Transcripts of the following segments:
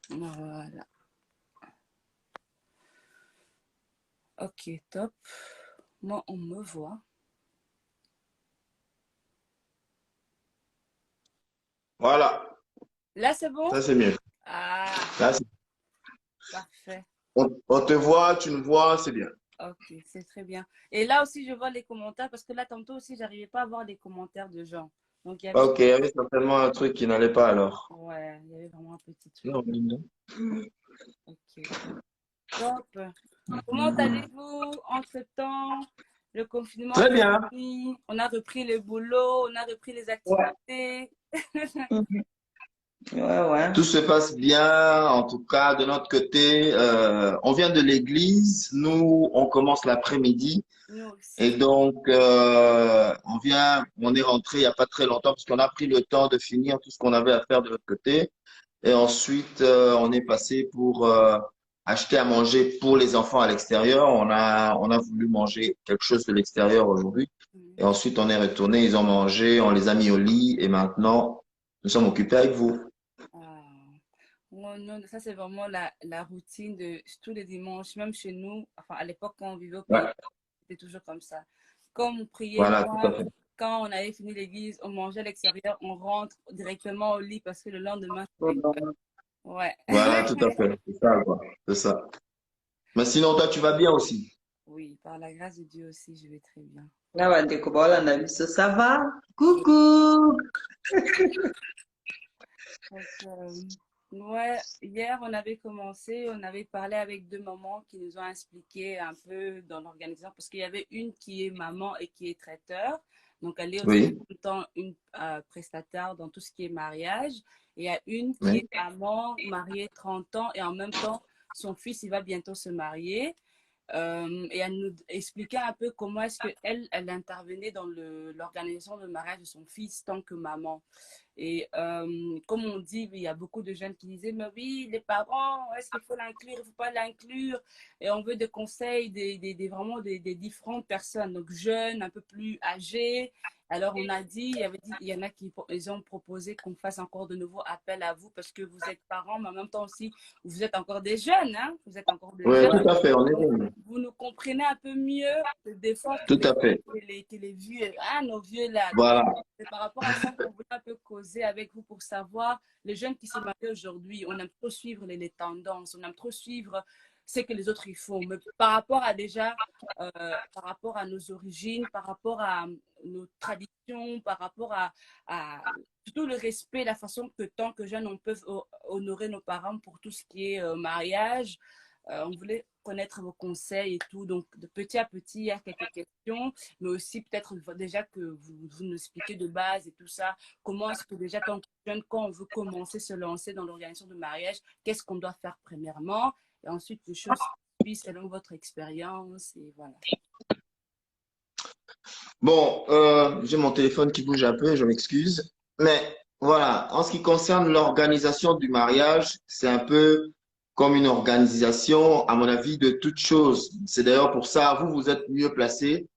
Voilà. Ok, top. Moi, on me voit. Voilà, Là, c'est bon? ça c'est mieux. Ah, Là, parfait. on te voit, tu nous vois, c'est bien. Ok, c'est très bien. Et là aussi, je vois les commentaires parce que là, tantôt aussi, j'arrivais pas à voir les commentaires de gens. Donc, il y avait, Ok, il y avait certainement un truc qui n'allait pas alors. ouais, il y avait vraiment un petit truc. Non, non. Ok, top. Comment allez-vous entre-temps? Le confinement Très est bien. fini. On a repris le boulot, on a repris les Ouais. activités. Mhm. Ouais, ouais. Tout se passe bien, en tout cas de notre côté. On vient de l'église, nous, on commence l'après-midi. Nous Et aussi. donc, on est rentré il n'y a pas très longtemps parce qu'on a pris le temps de finir tout ce qu'on avait à faire de notre côté. Et ensuite, on est passé pour acheter à manger pour les enfants à l'extérieur. On a voulu manger quelque chose de l'extérieur aujourd'hui. Et Mhm. ensuite, on est retourné, ils ont mangé, on les a mis au lit. Et maintenant, nous sommes occupés avec vous. Ah. Oh non, ça c'est vraiment la routine de tous les dimanches, même chez nous, enfin à l'époque quand on vivait au pays, Ouais, c'était toujours comme ça. Comme on priait voilà, tout à moins, fait. quand on avait fini l'église, on mangeait à l'extérieur, on rentre directement au lit parce que le lendemain, Ouais, c'était... Ouais. Voilà, tout à fait. C'est ça, quoi. C'est ça. Mais sinon, toi, tu vas bien aussi. Oui, par la grâce de Dieu aussi, je vais très bien. bandeko baolanda biso ça va? Coucou! Donc, ouais, hier, on avait commencé, on avait parlé avec deux mamans qui nous ont expliqué un peu dans l'organisation, parce qu'il y avait une qui est maman et qui est traiteur. Donc, elle est aussi en Oui, même temps une prestataire dans tout ce qui est mariage. Et il y a une qui oui. est maman, mariée 30 ans, et en même temps, son fils, il va bientôt se marier. Et elle nous expliquait un peu comment est-ce qu'elle, elle intervenait dans l'organisation de mariage de son fils tant que maman. Et comme on dit, il y a beaucoup de jeunes qui disaient, mais oui, les parents, est-ce qu'il faut l'inclure, il ne faut pas l'inclure? Et on veut des conseils vraiment des différentes personnes, donc jeunes, un peu plus âgés. Alors on a dit, il y en a qui ils ont proposé qu'on fasse encore de nouveau appel à vous parce que vous êtes parents, mais en même temps aussi, vous êtes encore des jeunes, hein? Vous êtes encore des Oui, jeunes. tout à fait, on est Donc, bon. vous nous comprenez un peu mieux que des fois que Tout à fait. les vieux, hein, nos vieux là. Donc, Voilà. c'est par rapport à ça qu'on voulait un peu causer avec vous pour savoir les jeunes qui se marient aujourd'hui. On aime trop suivre les tendances, on aime trop suivre ce que les autres y font. Mais par rapport à déjà, par rapport à nos origines, par rapport à nos traditions, par rapport à tout le respect, la façon que tant que jeunes on peut honorer nos parents pour tout ce qui est mariage. On voulait connaître vos conseils et tout. Donc, de petit à petit, il y a quelques questions, mais aussi peut-être déjà que vous nous expliquez de base et tout ça. Comment est-ce que déjà, tant que jeune, quand on veut commencer, se lancer dans l'organisation de mariage, qu'est-ce qu'on doit faire premièrement? Et ensuite, les choses suivent selon votre expérience. Et voilà. Bon, j'ai mon téléphone qui bouge un peu, je m'excuse. Mais voilà, en ce qui concerne l'organisation du mariage, c'est un peu comme une organisation, à mon avis, de toutes choses. C'est d'ailleurs pour ça, vous, vous êtes mieux placé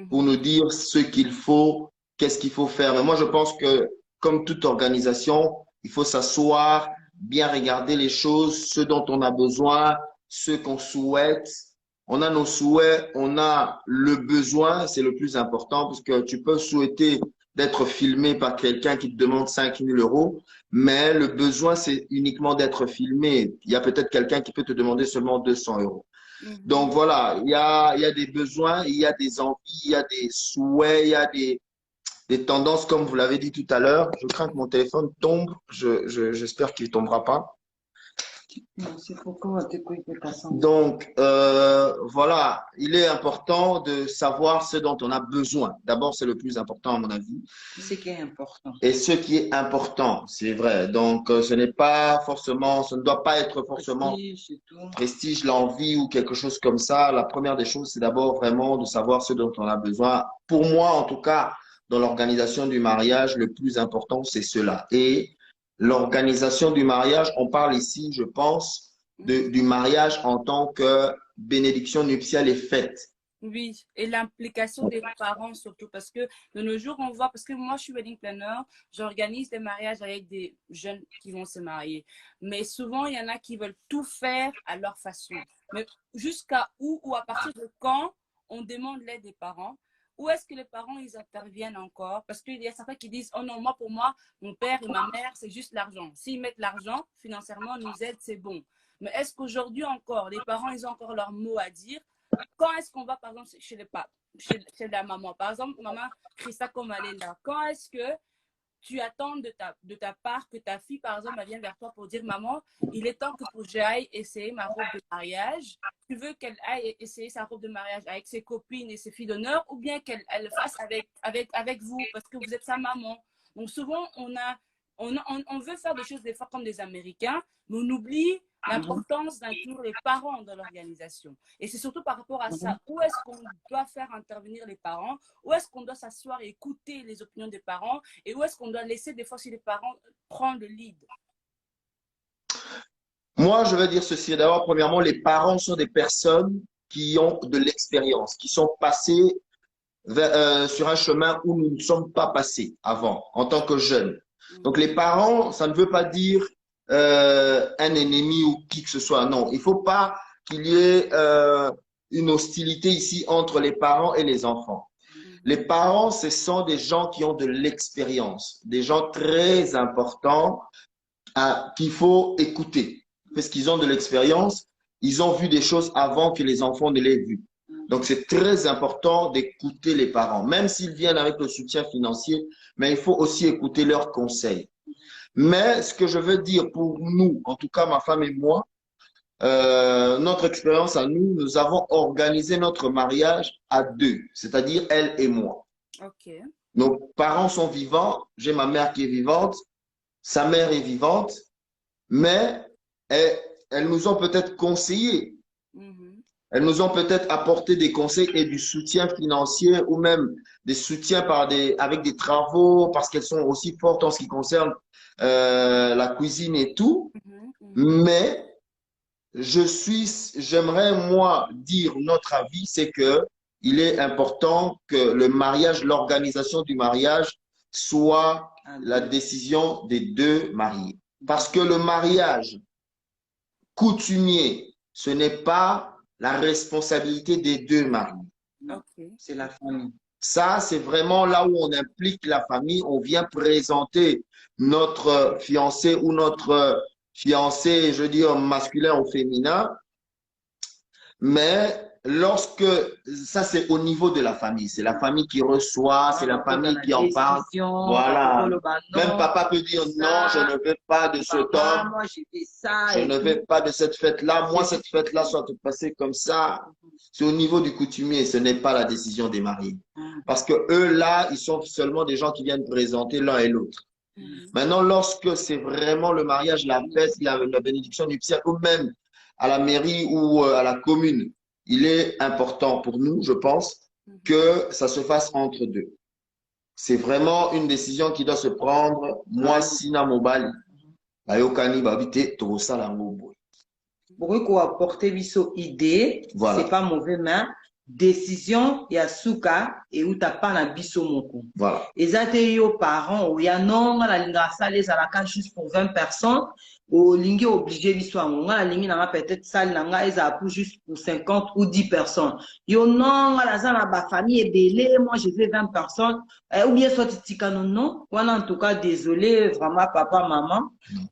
pour Mhm. nous dire ce qu'il faut, qu'est-ce qu'il faut faire. Mais moi, je pense que, comme toute organisation, il faut s'asseoir, bien regarder les choses, ce dont on a besoin, ce qu'on souhaite. On a nos souhaits, on a le besoin, c'est le plus important, parce que tu peux souhaiter d'être filmé par quelqu'un qui te demande 5 000 euros, mais le besoin, c'est uniquement d'être filmé. Il y a peut-être quelqu'un qui peut te demander seulement 200 euros. Mhm. Donc voilà, il y a des besoins, il y a des envies, il y a des souhaits, il y a des tendances, comme vous l'avez dit tout à l'heure. Je crains que mon téléphone tombe. J'espère qu'il ne tombera pas. Non, c'est pourquoi tu couilles que passant. Donc, voilà, il est important de savoir ce dont on a besoin. D'abord, c'est le plus important à mon avis. Ce qui est important. Et ce qui est important, c'est vrai. Donc, ce n'est pas forcément, ce ne doit pas être forcément Prestige et tout. prestige, l'envie ou quelque chose comme ça. La première des choses, c'est d'abord vraiment de savoir ce dont on a besoin. Pour moi, en tout cas, dans l'organisation du mariage, le plus important, c'est cela. Et l'organisation du mariage, on parle ici, je pense, Mhm. du mariage en tant que bénédiction nuptiale est faite. Oui, et l'implication des parents surtout, parce que de nos jours, on voit, parce que moi, je suis wedding planner, j'organise des mariages avec des jeunes qui vont se marier. Mais souvent, il y en a qui veulent tout faire à leur façon. Mais jusqu'à où ou à partir de quand on demande l'aide des parents? Où est-ce que les parents, ils interviennent encore? Parce qu'il y a certains qui disent, oh non, moi, pour moi, mon père et ma mère, c'est juste l'argent. S'ils mettent l'argent, financièrement, nous aident, c'est bon. Mais est-ce qu'aujourd'hui encore, les parents, ils ont encore leur mot à dire? Quand est-ce qu'on va, par exemple, chez les papes, chez la maman? Par exemple, maman Christa, comme elle est là, quand est-ce que tu attends de ta part que ta fille, par exemple, elle vienne vers toi pour dire, maman, il est temps que j'aille essayer ma robe de mariage. Tu veux qu'elle aille essayer sa robe de mariage avec ses copines et ses filles d'honneur, ou bien qu'elle le fasse avec vous, parce que vous êtes sa maman. Donc souvent, on veut faire des choses des fois comme des Américains, mais on oublie l'importance d'inclure les parents dans l'organisation. Et c'est surtout par rapport à ça. Où est-ce qu'on doit faire intervenir les parents? Où est-ce qu'on doit s'asseoir et écouter les opinions des parents? Et où est-ce qu'on doit laisser des fois si les parents prennent le lead? Moi, je veux dire ceci. D'abord, premièrement, les parents sont des personnes qui ont de l'expérience, qui sont passées sur un chemin où nous ne sommes pas passés avant, en tant que jeunes. Donc, les parents, ça ne veut pas dire un ennemi ou qui que ce soit. Non, il ne faut pas qu'il y ait une hostilité ici entre les parents et les enfants. Les parents, ce sont des gens qui ont de l'expérience, des gens très importants qu'il faut écouter. Parce qu'ils ont de l'expérience, ils ont vu des choses avant que les enfants ne l'aient vues. Donc, c'est très important d'écouter les parents, même s'ils viennent avec le soutien financier, mais il faut aussi écouter leurs conseils. Mais ce que je veux dire pour nous, en tout cas ma femme et moi, notre expérience à nous, nous avons organisé notre mariage à deux, c'est-à-dire elle et moi. Okay. Nos parents sont vivants, j'ai ma mère qui est vivante, sa mère est vivante, mais elles nous ont peut-être conseillé. Elles nous ont peut-être apporté des conseils et du soutien financier ou même des soutiens avec des travaux parce qu'elles sont aussi fortes en ce qui concerne la cuisine et tout. Mais j'aimerais moi dire notre avis, c'est que il est important que le mariage, l'organisation du mariage soit la décision des deux mariés. Parce que le mariage coutumier, ce n'est pas la responsabilité des deux mariés. Okay. C'est la famille. Ça, c'est vraiment là où on implique la famille. On vient présenter notre fiancé ou notre fiancé, je veux dire masculin ou féminin. Mais lorsque, ça c'est au niveau de la famille, c'est la famille qui reçoit, c'est la famille qui en parle. Voilà. Même papa peut dire non, je ne veux pas de cet homme, moi, ça je ne veux pas de cette fête-là, moi cette fête-là soit passée comme ça. C'est au niveau du coutumier, ce n'est pas la décision des mariés. Parce que eux là, ils sont seulement des gens qui viennent présenter l'un et l'autre. Maintenant, lorsque c'est vraiment le mariage, la fête, la bénédiction nuptiale, ou même à la mairie ou à la commune, il est important pour nous, je pense, que ça se fasse entre deux. C'est vraiment une décision qui doit se prendre. Moi, Sina Mobali, Bayokani Babite, Torosala Ngobo. Pour qu'on apporte biso idée, voilà. C'est pas mauvais, mais décision ya suka et où t'as pas na biso moko. Voilà. Et ça te yo parents ou ya non la linga salle ça la cage juste pour 20 personnes. Au lingi obligé l'histoire la lingi n'a peut-être salle nanga ils a pour juste pour 50 ou 10 personnes yo non la zana ba famille est belé moi je fais 20 personnes ou bien soit tika non voilà en tout cas désolé vraiment papa maman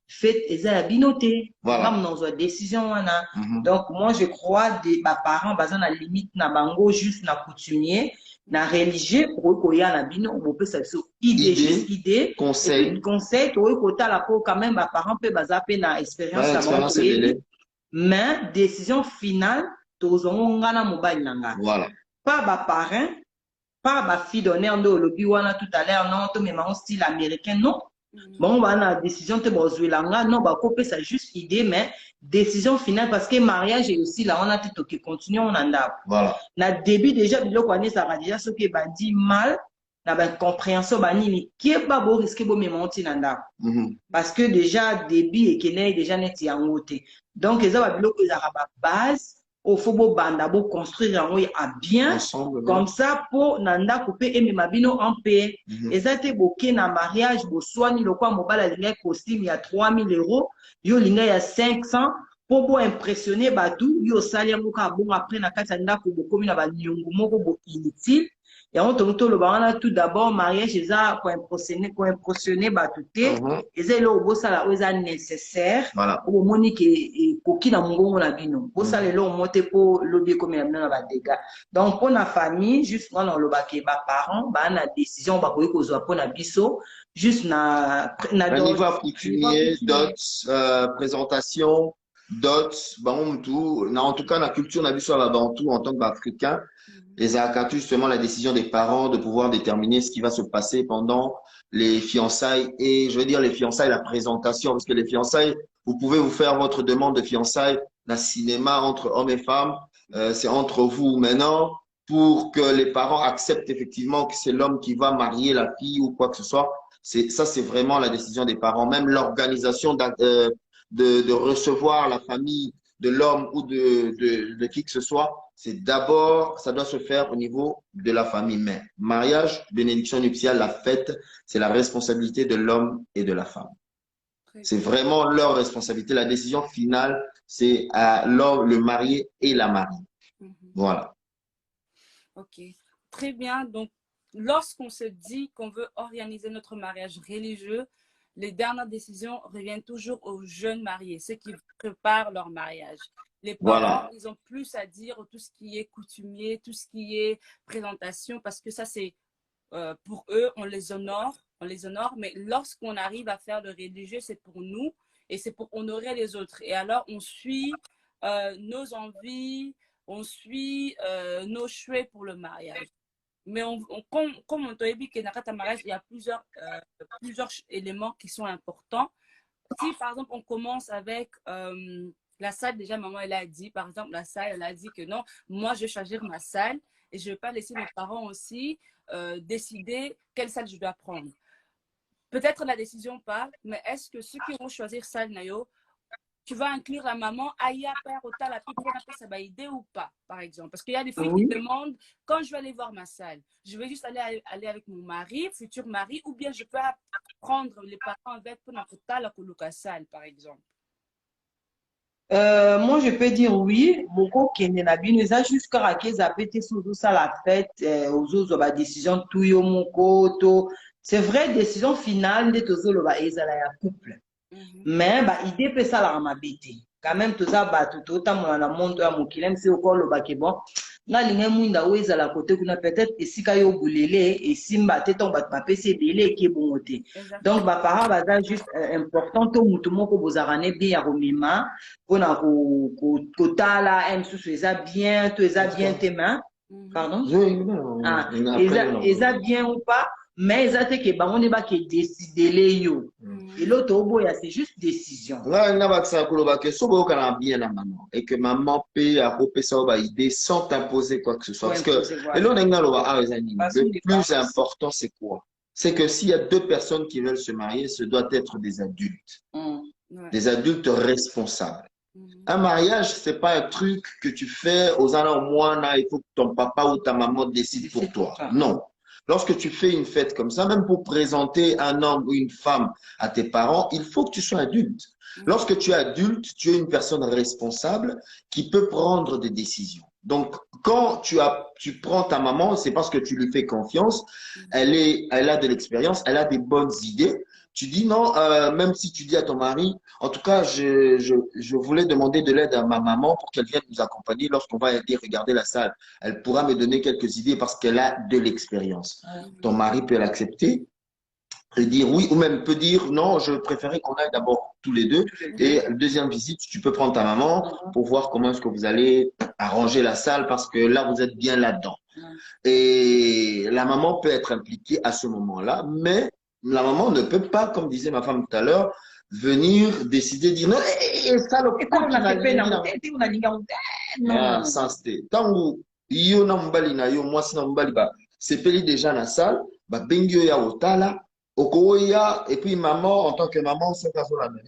faites ça binoté comme dans une décision wana donc moi je crois des parents basant la limite na bango juste na coutumier na religieux pour ko ya na bino on peut ça idée conseil to ko ta la ko quand même ba parents peut bazaper na expérience mais décision finale to zonga na mobile nanga voilà pas ba parents pas ba fille d'honneur ndo lobi wana tout à l'heure non to même en style américain non bon bah na décision te bozwelanga non ba ko ça juste idée mais décision finale parce que mariage est aussi là on a tout qui continue on anda voilà na début déjà biloko ani ça va déjà ce qui va dit mal na ba compréhension banini qui est pas beau risquer bo memonti nanda parce que déjà début et kene déjà net yango te donc ça va biloko za ba base au faut banda bo construire à bien ensemble, comme ça pour nanda couper et mabino en paix. Ezate boké na mariage bo soigner le quoi mobile linga costume ya 3000 €, yo linga ya 500 pour bo impressionner batu yo salia moka bon après na kata ndako bo komi na ba nyungu moko bo inutile. Et on te tout d'abord mariage eza pour impressionner batu te eza le bo sala eza nécessaire au moni ke koki na mongongo na bino bo sala le monte pour lobby comme na ba dégâts. Donc pour la famille juste on le baké ba parents ba na décision ba koyi kozwa pour na biso juste na niveau coutumier dot présentation dot tout en tout cas la culture na biso la bantou en tant qu'Africain. Les accatus, justement, la décision des parents de pouvoir déterminer ce qui va se passer pendant les fiançailles et, je veux dire, les fiançailles, la présentation, parce que les fiançailles, vous pouvez vous faire votre demande de fiançailles dans le cinéma entre hommes et femmes, c'est entre vous maintenant, pour que les parents acceptent effectivement que c'est l'homme qui va marier la fille ou quoi que ce soit. Ça, c'est vraiment la décision des parents. Même l'organisation de recevoir la famille de l'homme ou de qui que ce soit, c'est d'abord, ça doit se faire au niveau de la famille. Mais mariage, bénédiction nuptiale, la fête, c'est la responsabilité de l'homme et de la femme. C'est vraiment leur responsabilité. La décision finale, c'est à l'homme, le marié et la mariée. Voilà. Ok, très bien. Donc, lorsqu'on se dit qu'on veut organiser notre mariage religieux, les dernières décisions reviennent toujours aux jeunes mariés, ceux qui préparent leur mariage. Les parents, ils ont plus à dire tout ce qui est coutumier, tout ce qui est présentation, parce que ça, c'est pour eux, on les honore, mais lorsqu'on arrive à faire le religieux, c'est pour nous et c'est pour honorer les autres. Et alors, on suit nos envies, on suit nos choix pour le mariage. Mais comme on t'a dit que dans le mariage, il y a plusieurs éléments qui sont importants. Si, par exemple, on commence avec la salle, déjà, maman, elle a dit, par exemple, la salle, elle a dit que non, moi, je vais choisir ma salle et je ne vais pas laisser mes parents aussi décider quelle salle je dois prendre. Peut-être la décision pas, mais est-ce que ceux qui vont choisir salle, Nayo, tu vas inclure la maman, Aya, père, Ota, la petite, ça va aider ou pas, par exemple? Parce qu'il y a des filles qui demandent, quand je vais aller voir ma salle, je vais juste aller avec mon mari, futur mari, ou bien je peux prendre les parents avec pour la coloca salle, par exemple. Moi, je peux dire oui. Beaucoup qui n'est pas bien, ça jusqu'à ce qu'ils appellent sous ça la fête, aux autres, la décision tout yo moko. C'est vrai, décision finale de tous les couple. Mais bah idée peut ça la mabete quand même tout ça bah tout autant mon la monde à mon kilem c'est encore le baké bon na linga mwinda weza la côté kuna peut-être esika yo bulele et simba teton bat ba pc belé qui bon côté donc bah para bah juste important to mutu moko bozarane bien ya romima pona ko tala em sous ça bien to ça bien tes mains pardon ça bien ou pas mais ça te que bah on est pas que décider les yo et l'autre c'est juste décision là il n'a pas que ça pour le bac so bo kana bien la maman et que maman paye à couper ça ba idée sans t'imposer quoi que ce soit parce que et là on a le plus important c'est quoi? C'est que s'il y a deux personnes qui veulent se marier, ce doit être des adultes. Des adultes responsables. Un mariage, c'est pas un truc que tu fais aux ans au mois, il faut que ton papa ou ta maman décide pour toi. Non. Lorsque tu fais une fête comme ça, même pour présenter un homme ou une femme à tes parents, il faut que tu sois adulte. Lorsque tu es adulte, tu es une personne responsable qui peut prendre des décisions. Donc, quand tu prends ta maman, c'est parce que tu lui fais confiance, elle a de l'expérience, elle a des bonnes idées. Tu dis non, même si tu dis à ton mari, en tout cas, je voulais demander de l'aide à ma maman pour qu'elle vienne nous accompagner lorsqu'on va aller regarder la salle. Elle pourra me donner quelques idées parce qu'elle a de l'expérience. Ton mari peut l'accepter et dire oui, ou même peut dire non, je préférais qu'on aille d'abord tous les deux. Et deuxième visite, tu peux prendre ta maman pour voir comment est-ce que vous allez arranger la salle parce que là, vous êtes bien là-dedans. Et la maman peut être impliquée à ce moment-là, mais la maman ne peut pas, comme disait ma femme tout à l'heure, venir décider, dire non, ça, non, sans c'était. Tant que yo na mbali na yo, moi si na mbali ba, c'est peli déjà na salle, ba bengyo ya otala, okoya, et puis maman, en tant que maman, c'est pas la même.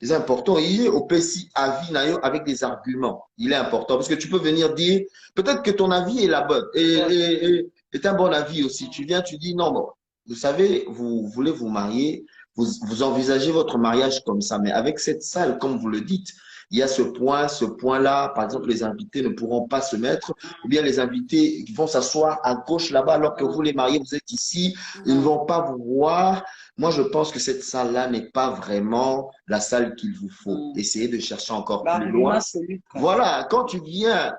C'est important. Il est au PSI avis avec des arguments. Il est important parce que tu peux venir dire, peut-être que ton avis est la bonne, est un bon avis aussi. Tu viens, tu dis, non, bon, vous savez, vous voulez vous marier, vous envisagez votre mariage comme ça, mais avec cette salle, comme vous le dites, il y a ce point-là, par exemple, les invités ne pourront pas se mettre, ou bien les invités vont s'asseoir à gauche là-bas, alors que vous, les mariés, vous êtes ici, ils ne vont pas vous voir. Moi, je pense que cette salle-là n'est pas vraiment la salle qu'il vous faut. Essayez de chercher encore plus loin. Voilà, quand tu viens,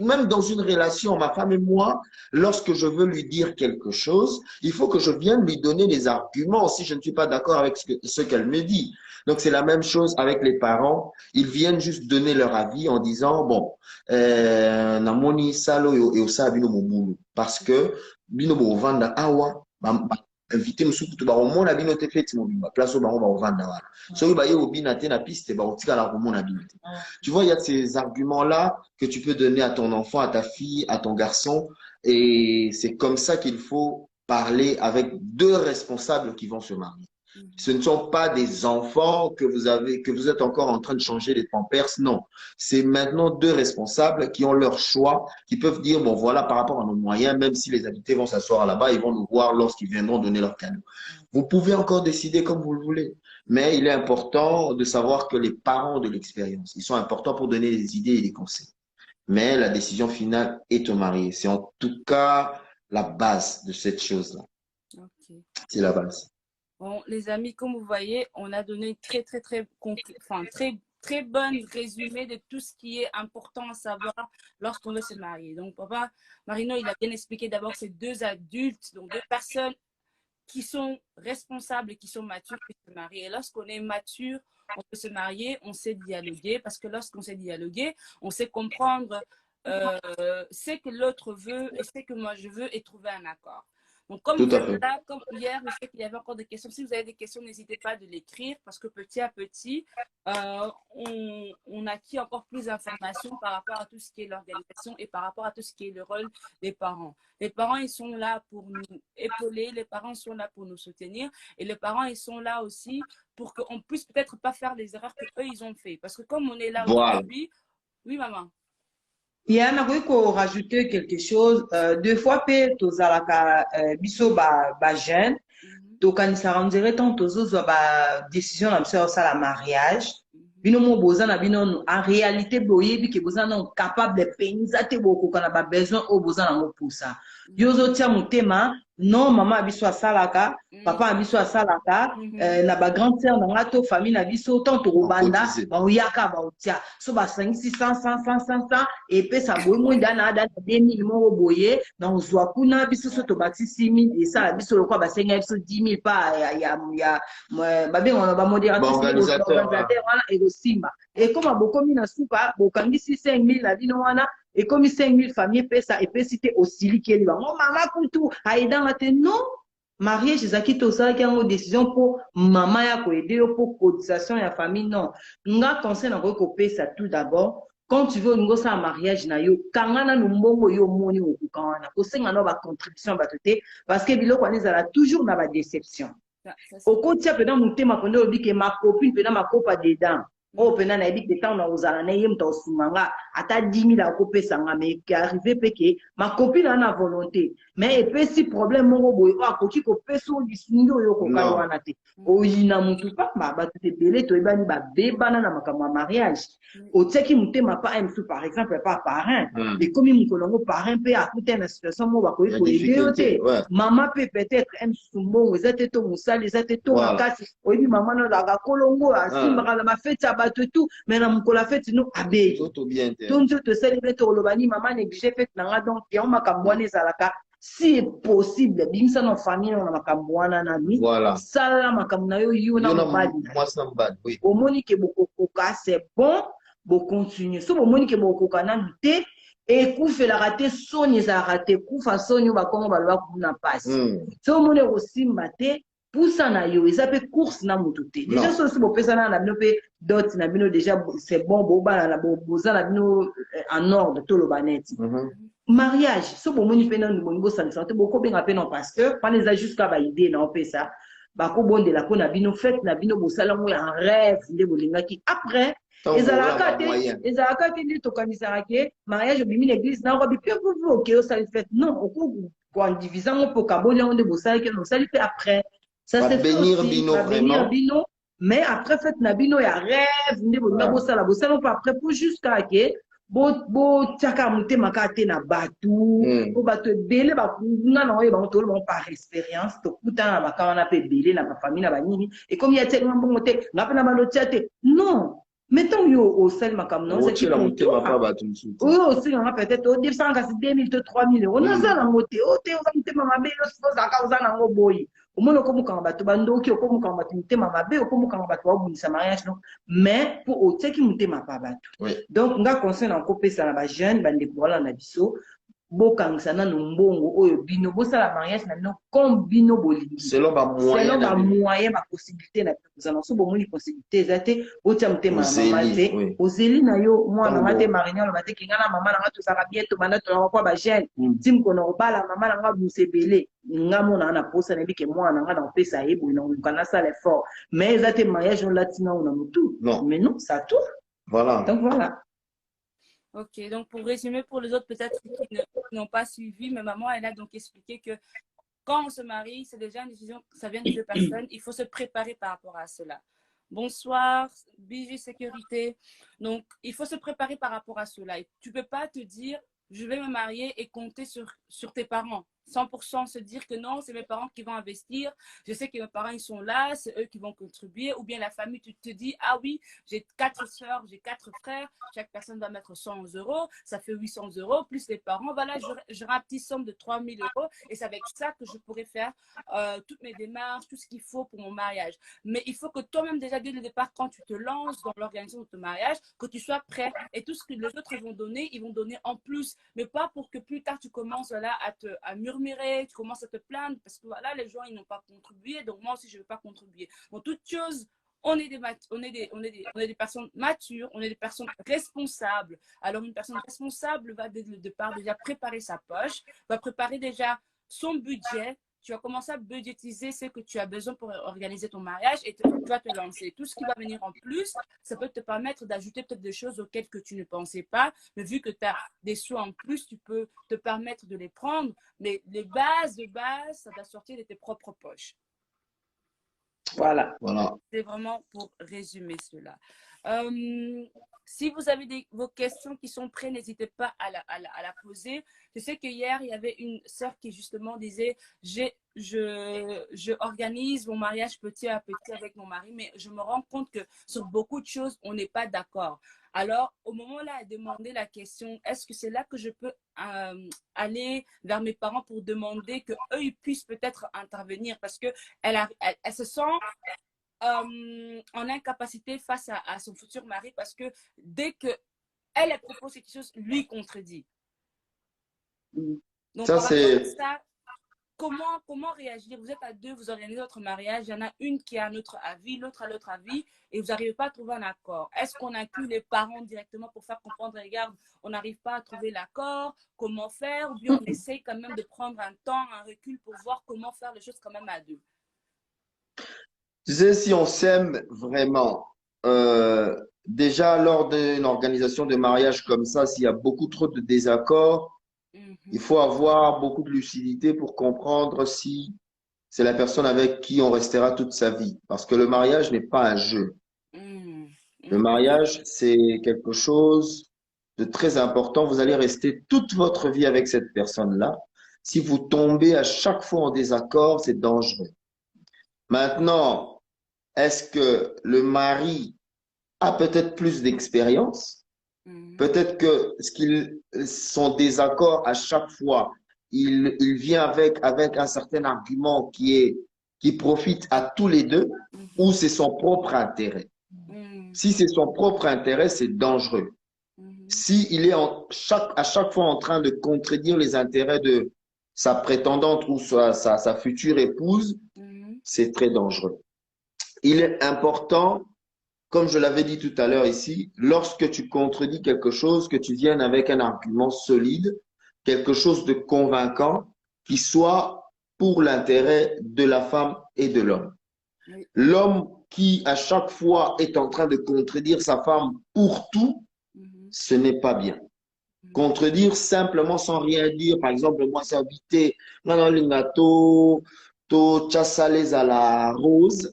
même dans une relation, ma femme et moi, lorsque je veux lui dire quelque chose, il faut que je vienne lui donner les arguments si je ne suis pas d'accord avec ce qu'elle me dit. Donc, c'est la même chose avec les parents. Ils viennent juste donner leur avis en disant, bon, namoni salo et osa bino mobulu. Parce que, bino bo vanda awa, invité musukutu ba omona bino te feti mobimba place ba ba vanda wala. So ba yo bina te na piste ba otika la komona bino te. Tu vois, il y a ces arguments-là que tu peux donner à ton enfant, à ta fille, à ton garçon. Et c'est comme ça qu'il faut parler avec deux responsables qui vont se marier. Ce ne sont pas des enfants que vous êtes encore en train de changer les pampers. Non. C'est maintenant deux responsables qui ont leur choix, qui peuvent dire, bon, voilà, par rapport à nos moyens, même si les invités vont s'asseoir là-bas, ils vont nous voir lorsqu'ils viendront donner leur cadeau. Vous pouvez encore décider comme vous le voulez. Mais il est important de savoir que les parents ont de l'expérience, ils sont importants pour donner des idées et des conseils. Mais la décision finale est au marié. C'est en tout cas la base de cette chose-là. Okay. C'est la base. Bon, les amis, comme vous voyez, on a donné une très bonne résumé de tout ce qui est important à savoir lorsqu'on veut se marier. Donc, papa Marino, il a bien expliqué d'abord ces deux adultes, donc deux personnes qui sont responsables et qui sont matures pour se marier. Et lorsqu'on est mature, on peut se marier, on sait dialoguer, parce que lorsqu'on sait dialoguer, on sait comprendre ce que l'autre veut et ce que moi je veux et trouver un accord. Donc, comme vous êtes là, comme hier, je sais qu'il y avait encore des questions. Si vous avez des questions, n'hésitez pas de l'écrire parce que petit à petit, on acquit encore plus d'informations par rapport à tout ce qui est l'organisation et par rapport à tout ce qui est le rôle des parents. Les parents, ils sont là pour nous épauler, les parents sont là pour nous soutenir et les parents, ils sont là aussi pour qu'on puisse peut-être pas faire les erreurs qu'eux, ils ont fait. Parce que comme on est là aujourd'hui, oui, maman. Il y a rajouter quelque chose. Deux fois, tozalaka biso ba jeune. Donc, quand ça rendrait tant tozo ba décision na mso ça la mariage. Bino mo bozana bino en réalité boye bi ke bozana capable de penza te boko kana ba besoin o bozana mo pour ça. Yozo tia mutema non maman abiso asalaka, papa abiso asalaka, na ba grande sœur na ngato famille na biso tant to banda ba oyaka ba otia. So ba 5 600 100 et puis ça boye mo ndana da 2000 mo boye na uzwa kuna biso so to bati 6000 et ça biso lokwa ba senga biso 10000 pa ya ba bengo ba modérateur voilà et simba. Et comme bokomi na supa bokangisi 5000 la bino wana et comme 5000 familles pesa et puis c'était aussi liquide ba maman kutu aidant la non mariage ezaki to ça qui a une décision pour maman ya ko aider pour cotisation ya famille non nga conseil na ko pesa tout d'abord quand tu veux ngo ça mariage na yo kangana lumbongo yo moni okukana ko senga no ba contribution ba toté parce que biloko ani zala toujours na ba déception au kotia pendant mutema pendant obi que ma copine pendant ma copa dedans oh pendant na ebi que tant na ozala na yem ta osumanga ata 10 000 akopesa nga mais qui arrivé peke ma copine a na volonté mais et puis si problème moko boy o akoki ko peso lisingo yo ko kalwana te o yina mutu pa ba te belé to ebani ba bebana na makamwa mariage o tseki mutema pa msu par exemple pas parrain et comme mukolongo parrain pe akuta na situation mo ba ko aider maman peut peut-être msu mo ezate to musali ezate to makasi o yebi maman na la kolongo asimba na ma fête tout mais na mukola fête nous abe tout te célébrer to lobani maman négligé fête na donc ya makamwana ezalaka si possible bimisa na famille na makamwana na mi sala makamuna yo yona mbali oui au monique bokokoka c'est bon bo continuer so bo monique bokokoka na lutter et kufa la raté soni za raté kufa soni ba kongo ba lwa kuna passe so mone osimba te poussa na yo ils appellent course na mututé déjà so si bo pesa na bino pe dot na bino déjà c'est bon bo ba na bo boza na bino en ordre to lo baneti mariage so bo moni pe na bo ngo santé bo ko benga pe non parce que quand les a jusqu'à ba idée na on fait ça bako bonde la ko na bino fête na bino bosala ngo en rêve nde bolingaki après ezalaka te nde tokanisaka ke mariage obimi na église na robi pe vous oke osali fête non oko koandivisa ngo mpo kaboli yango nde bosalaki osali pe après ça se fait aussi babénir bino mais après fête na bino ya rêve nde bolinga bosala mpo après po jusqu'à ke botiaka motema kaka te na bato po bato ebele nga na oyo bango tolobango par expérience tokutana na baka wana mpe ebele na bafamille na banini ekomi ya tialinga mbongo te nga mpe na bando tia te non mais ntango yo osali makambo na oyo osilanga peut-être odefisanga kasi 2000 to 3000 euro naza nango te o te oza motema mabe ozalaka oza nango boyi omoni okomokanga bato bandoki okomokanga bato motema mabe okomokanga bato babundisa mariage non mais mpo otiaki motema pa bato donc nga conseil na nkopesa na bajeune bandeko wala na biso bokangisa nano mbongo oyo bino bosala mariage na bino comme bino bolingi selon bamoyen bapossibilité na bino kozala so bomoni possibilité eza te botia motema na mama te ozeli na yo mwana nga te marine aloba te kenga na mama nanga tozalaka bien tobanda tolaka kwa bajeune timkono kobala mama nanga busebele nga mona na posa na bike mwana nga na opesa ye boye na oluka nasala effort mais eza te mariage olatina na motu mais non ça tourne voilà donc voilà. Ok, donc pour résumer pour les autres peut-être qui n'ont pas suivi, mais maman elle a donc expliqué que quand on se marie, c'est déjà une décision, ça vient de deux personnes, il faut se préparer par rapport à cela. Bonsoir, Bijou Sécurité. Donc il faut se préparer par rapport à cela. Et tu peux pas te dire je vais me marier et compter sur tes parents. 100% se dire que non, c'est mes parents qui vont investir. Je sais que mes parents, ils sont là, c'est eux qui vont contribuer. Ou bien la famille, tu te dis, ah oui, j'ai 4 soeurs, j'ai 4 frères, chaque personne va mettre 100 €, ça fait 800 €, plus les parents. Voilà, j'aurai une petite somme de 3000 € et c'est avec ça que je pourrai faire toutes mes démarches, tout ce qu'il faut pour mon mariage. Mais il faut que toi-même, déjà dès le départ, quand tu te lances dans l'organisation de ton mariage, que tu sois prêt. Et tout ce que les autres vont donner, ils vont donner en plus. Mais pas pour que plus tard, tu commences voilà, à murmurer, tu commences à te plaindre parce que voilà, les gens, ils n'ont pas contribué, donc moi aussi, je ne vais pas contribuer. Donc, toute chose, on est des personnes matures, on est des personnes responsables. Alors, une personne responsable va dès le départ déjà préparer sa poche, va préparer déjà son budget. Tu vas commencer à budgétiser ce que tu as besoin pour organiser ton mariage et tu vas te lancer. Tout ce qui va venir en plus, ça peut te permettre d'ajouter peut-être des choses auxquelles que tu ne pensais pas. Mais vu que tu as des sous en plus, tu peux te permettre de les prendre. Mais les bases de base, ça doit sortir de tes propres poches. Voilà. C'est vraiment pour résumer cela. Si vous avez vos questions qui sont prêtes, n'hésitez pas à la poser. Je sais qu'hier, il y avait une sœur qui justement disait je organise mon mariage petit à petit avec mon mari, mais je me rends compte que sur beaucoup de choses, on n'est pas d'accord. Alors, au moment-là, elle demandait la question, est-ce que c'est là que je peux aller vers mes parents pour demander qu'eux, ils puissent peut-être intervenir parce qu'elle se sent en incapacité face à son futur mari parce que dès qu'elle propose quelque chose, lui contredit. Donc, ça, c'est... Comment réagir? Vous êtes à deux, vous organisez votre mariage, il y en a une qui a un autre avis, l'autre a l'autre avis, et vous n'arrivez pas à trouver un accord. Est-ce qu'on inclut les parents directement pour faire comprendre, regarde, on n'arrive pas à trouver l'accord, comment faire, ou bien on essaye quand même de prendre un temps, un recul pour voir comment faire les choses quand même à deux? Tu sais, si on s'aime vraiment, déjà lors d'une organisation de mariage comme ça, s'il y a beaucoup trop de désaccords, il faut avoir beaucoup de lucidité pour comprendre si c'est la personne avec qui on restera toute sa vie. Parce que le mariage n'est pas un jeu. Le mariage, c'est quelque chose de très important. Vous allez rester toute votre vie avec cette personne-là. Si vous tombez à chaque fois en désaccord, c'est dangereux. Maintenant, est-ce que le mari a peut-être plus d'expérience? Peut-être que son désaccord à chaque fois, il vient avec un certain argument qui profite à tous les deux, ou c'est son propre intérêt. Si c'est son propre intérêt, c'est dangereux. S'il est à chaque fois en train de contredire les intérêts de sa prétendante ou sa future épouse, c'est très dangereux. Il est important, comme je l'avais dit tout à l'heure ici, lorsque tu contredis quelque chose, que tu viennes avec un argument solide, quelque chose de convaincant, qui soit pour l'intérêt de la femme et de l'homme. Oui. L'homme qui, à chaque fois, est en train de contredire sa femme pour tout, ce n'est pas bien. Contredire simplement sans rien dire. Par exemple, moi, c'est habité dans le to chassales à la rose,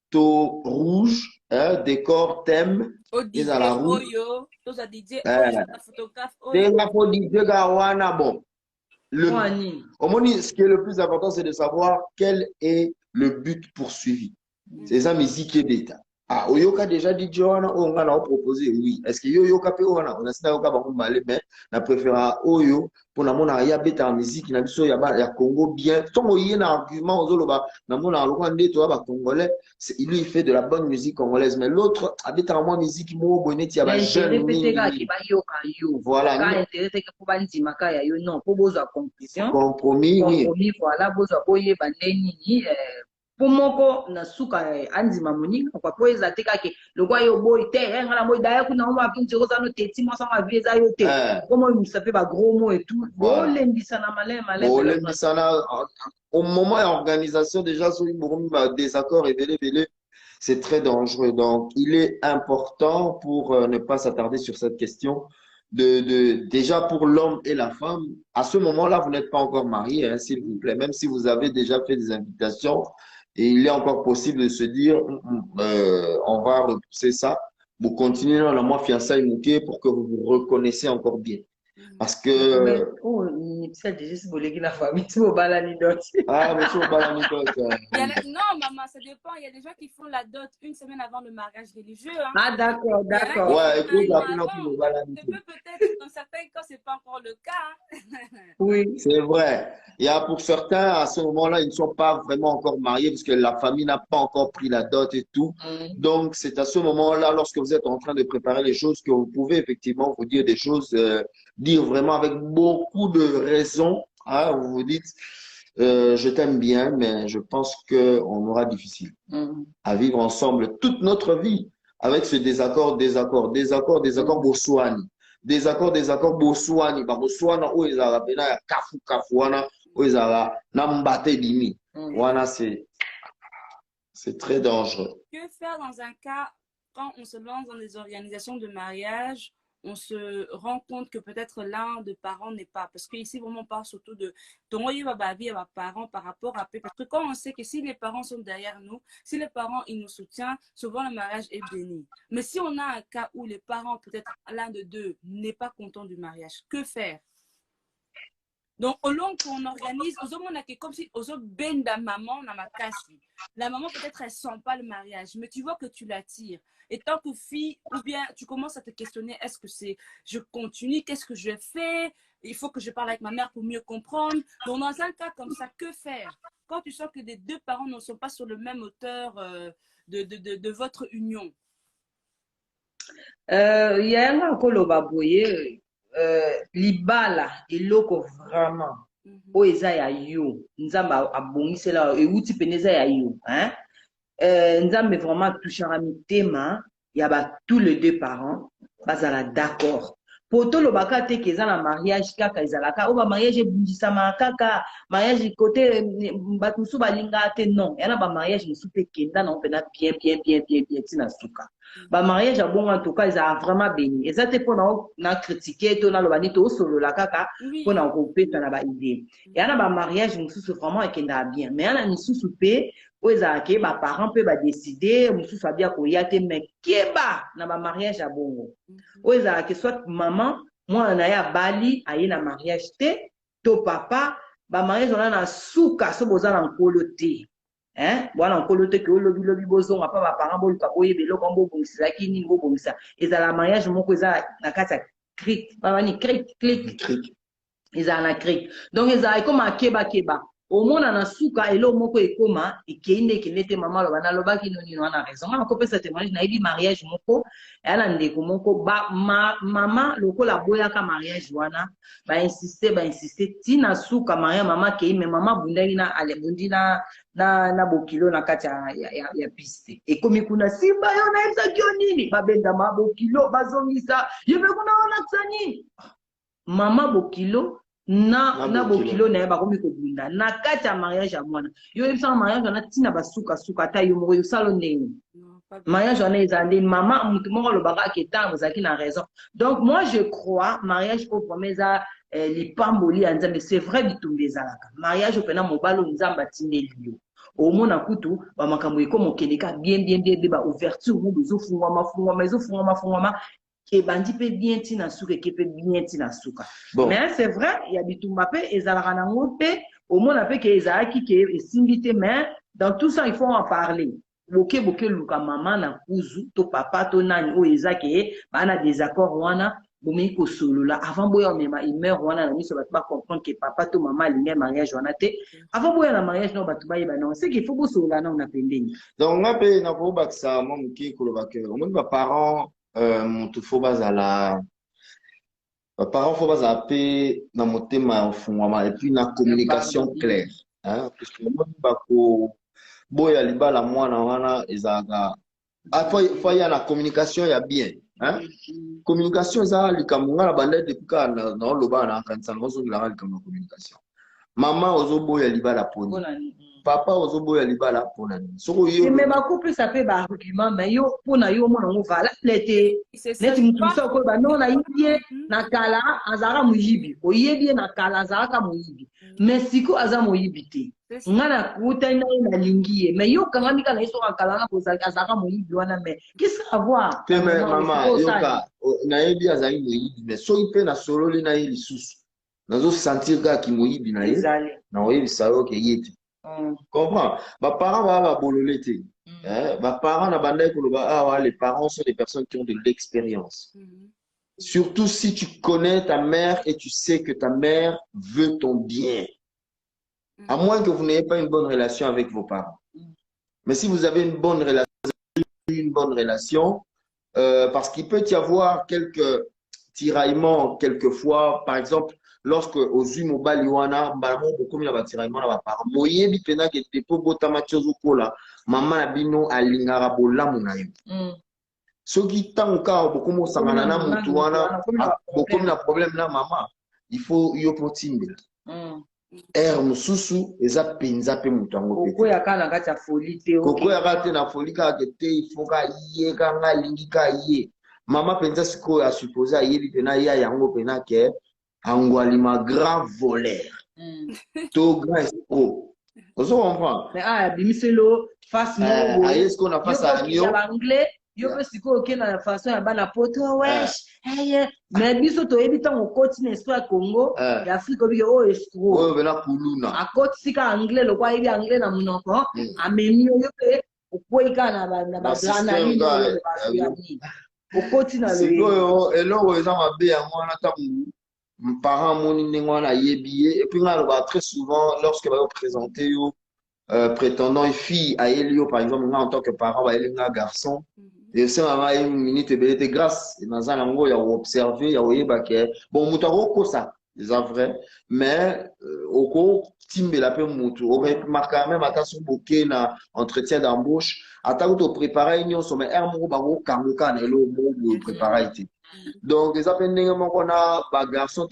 to rouge, décor, thème, Au et à DJ la rouge. Oyo, tous à DJ Oyo, la photographe Oyo. Bon, ce qui est le plus important, c'est de savoir quel est le but poursuivi. C'est ça, musique et d'état. Ah, Oyoka déjà dit Johanna, on a proposé, oui. Est-ce que Yoka peut on a ça Oka ba malé mais na préféra Oyo pour na mona ya beta musique na biso ya ba ya Congo bien. Ton y a un argument aux oloba na mona Rwanda toi ba congolais, lui il fait de la bonne musique congolaise mais l'autre habite en moi musique mo boneti ya ba jeune. Voilà. Compromis, oui. Voilà, pour moko na suka andima moninga kwa poeza teka ke lokwa yo boy te ngala moy daya kuna mo apinje roza no teti mo sama vieza yo te comme il s'appelle ba gros mots et tout bon lendisa na malin bon lendisa na au moment d'organisation déjà sur une désaccord et belé c'est très dangereux donc il est important pour ne pas s'attarder sur cette question déjà pour l'homme et la femme à ce moment-là vous n'êtes pas encore mariés hein, s'il vous plaît même si vous avez déjà fait des invitations. Et il est encore possible de se dire, on va repousser ça. Vous continuez dans la mois fiançailles mouquet pour que vous vous reconnaissiez encore bien. Parce que. Ah, monsieur non, maman, ça dépend. Il y a des gens qui font la dot une semaine avant le mariage religieux. Hein. Ah, d'accord, d'accord. Ouais, écoute, peut-être dans certains cas, ce n'est pas encore le cas. Oui, c'est vrai. Il y a pour certains, à ce moment-là, ils ne sont pas vraiment encore mariés parce que la famille n'a pas encore pris la dot et tout. Donc, c'est à ce moment-là, lorsque vous êtes en train de préparer les choses, que vous pouvez effectivement vous dire des choses, dire vraiment avec beaucoup de raison. Hein, vous vous dites, je t'aime bien, mais je pense qu'on aura difficile à vivre ensemble toute notre vie avec ce désaccord, Bossouani. Désaccord, Bossouani. Bossouana, où ils ont kafu wana, où ils ont nambate dimi. Wana, c'est très dangereux. Que faire dans un cas quand on se lance dans des organisations de mariage? On se rend compte que peut-être l'un des parents n'est pas. Parce qu'ici, vraiment, on parle surtout de ton parents par rapport à. Parce que quand on sait que si les parents sont derrière nous, si les parents ils nous soutiennent, souvent le mariage est béni. Mais si on a un cas où les parents, peut-être l'un de deux, n'est pas content du mariage, que faire? Donc, au long qu'on organise, comme si benda maman dans ma casse. La maman, peut-être, elle sent pas le mariage, mais tu vois que tu l'attires. Et tant que fille, ou bien tu commences à te questionner, est-ce que je continue, qu'est-ce que je fais? Il faut que je parle avec ma mère pour mieux comprendre. Donc, dans un cas comme ça, que faire? Quand tu sens que les deux parents ne sont pas sur le même hauteur de votre union. Il y a un koloba boye. Libala eloko vraiment o eza ya yo nzamba abongisela euti peneza ya yo hein nzambe vraiment touchera mitema ya ba tous les deux parents bazala d'accord poto lo bakate keza na mariage kaka ezalaka o ba mariage ebundisama kaka mariage côté batu su balinga te non yana ba mariage musu pe kenda na opena bien tina suka ba mariage bon en tout cas ils a vraiment béni et ça te pour na critiquer to na lo bani to solo la kaka pour na ko pesa na ba idée yana ba mariage musu vraiment ekenda bien mais yana musu pe o ezalaki ba parents pe ba décider musu sabia ko yate mais keba na ba mariage a bongo o ezalaki soit maman moi na ya bali aye na mariage te to papa ba mariage on na suka so boza na nkolo te hein bwana nkolo te ke lobi bozonga pa ba parents boluka boyebe eloko mbo bongisa kini ngo bongisa ezala mariage moko eza na kati ya cric bani cric ezala na cric donc ezala comme akeba omona na suka elo moko ekoma ekeinde kelete mama loba na lobaki noni wana raison na kopesa témoignage na yebi mariage moko yana ndeko moko mama lokola boyaka mariage wana ba insister tina suka maria mama kei me mama bundaki na alebundi na bokilo na kati ya piste ekomi kuna simba yo na yebisa kyo nini babenda mabokilo bazongisa yebe kuna wana tsani mama bokilo na bokilo na ye bakomi kobunda na kati ya mariage ya mwana yo yebisaka mariage wana ntina basuka-suka ata yo moko yosala ndenge mariage wana eza ndeni mama motu moko alobaka ake ntango ozalaki na raison. Donc moi je crois mariage po vraimen eza lipamboli ya nzambe. C'est vrai bitumba ezalaka mariage opena mobali oyo nzambe atindeli yo omona kutu bamakambo ekomokendeka bien baouverture mobo ezofungwama ebandi mpe bien ntina suka eke mpe bien ntina suka. Mais c'est vrai ya bitumba mpe ezalaka nango mpe omona mpe ke ezalaki ke esimbi te. Mais dans tout ça il faut en parler. Boke luka mama na kuzu to papa to nani oyo eza ke bana désaccord wana bomei kosolola avant boya omema humeur wana na miso bato bacomprendre ke papa to mama alingi mariage wana te avant boya na mariage nao bato bayeba nango c'est qu'il faut bosolola nao na pembeni. Donc nga mpe nakobakisa mwa moke koloba ke omoni baparent motu fo bazala baparent fo bazala mpe na motema ya ofungwama et puis na communication claire parce que omoni bako boya libala mwana wana ezalaka faut ya na communication ya bien communication eza likambo nga na banda depuis kaka na oloba na kanisa na ozongela likambo ya communication. Mama ozoboya libala poni papa ozoboya libala pona nini soko yo mais bakouple ça peut ba argument mais yo pona yo mona ngo vala lete neti mutu so ko ba non na yibie na kala azara muyibi oyebi na kala azara muyibi mais siko aza muyibi te ngana kuta na lingie mais yo kangamika na iso kala na ko azara muyibi wana mais qu'est-ce à voir te mais maman yoka na yebi azali muyibi mais so ipe na sololi na yeli susu nazo sentir ka ki muyibi na ye na oyebi sayo ke yeti. Comprends? Mes parents vont bololé. Mes parents les parents sont des personnes qui ont de l'expérience. Surtout si tu connais ta mère et tu sais que ta mère veut ton bien. À moins que vous n'ayez pas une bonne relation avec vos parents. Mais si vous avez une bonne relation, parce qu'il peut y avoir quelques tiraillements quelquefois, par exemple, lorsque aux mobile wana balamo beaucoup na batiraillement na ba parents boyebi pena ke te po botama tiozo kola mama na bino alingara bolamu na yo soki tanka beaucoup mo sangana na mutu wana beaucoup na problème na mama il faut yo potimbe mususu eza penza pe mutu ango pe koko ya kana kati ya folie te koko ya kati na folie ka te il faut ka ye ka ngalingi ka ye mama penza siko a supposé ayebi pena ya yango pena ke Angwalima grand voleur. Tout grand escroc. Vous comprenez? Mais bimiselo face mo. Est-ce qu'on a face à Nio? Anglais, yo pe siko ke na façon ya bana poto wesh. Mais biso to ebita on continue histoire Congo, ya Afrique bi o escroc. Oh bena kuluna. A côté sika anglais lo kwa ibi anglais na munoko, amemi yo pe okoika na ba grana ni o continue na le. Siko elo eza mabe ya mwana tamu. Parents moni nengwana yebiye et puis très souvent lorsque va présenter prétendant une fille à Elio par exemple en tant que parent va aller un garçon et c'est maman une minute et grâce et dans un angle il y a observé il y a oyeba que bon mutaro ça c'est vrai mais au cours timbe la pe mutu on remarque même attention bouquet na entretien d'embauche attends to préparer union sommet ermo bango kangoka na elo mo préparer. Donc, les appels qu'on a, les garçons,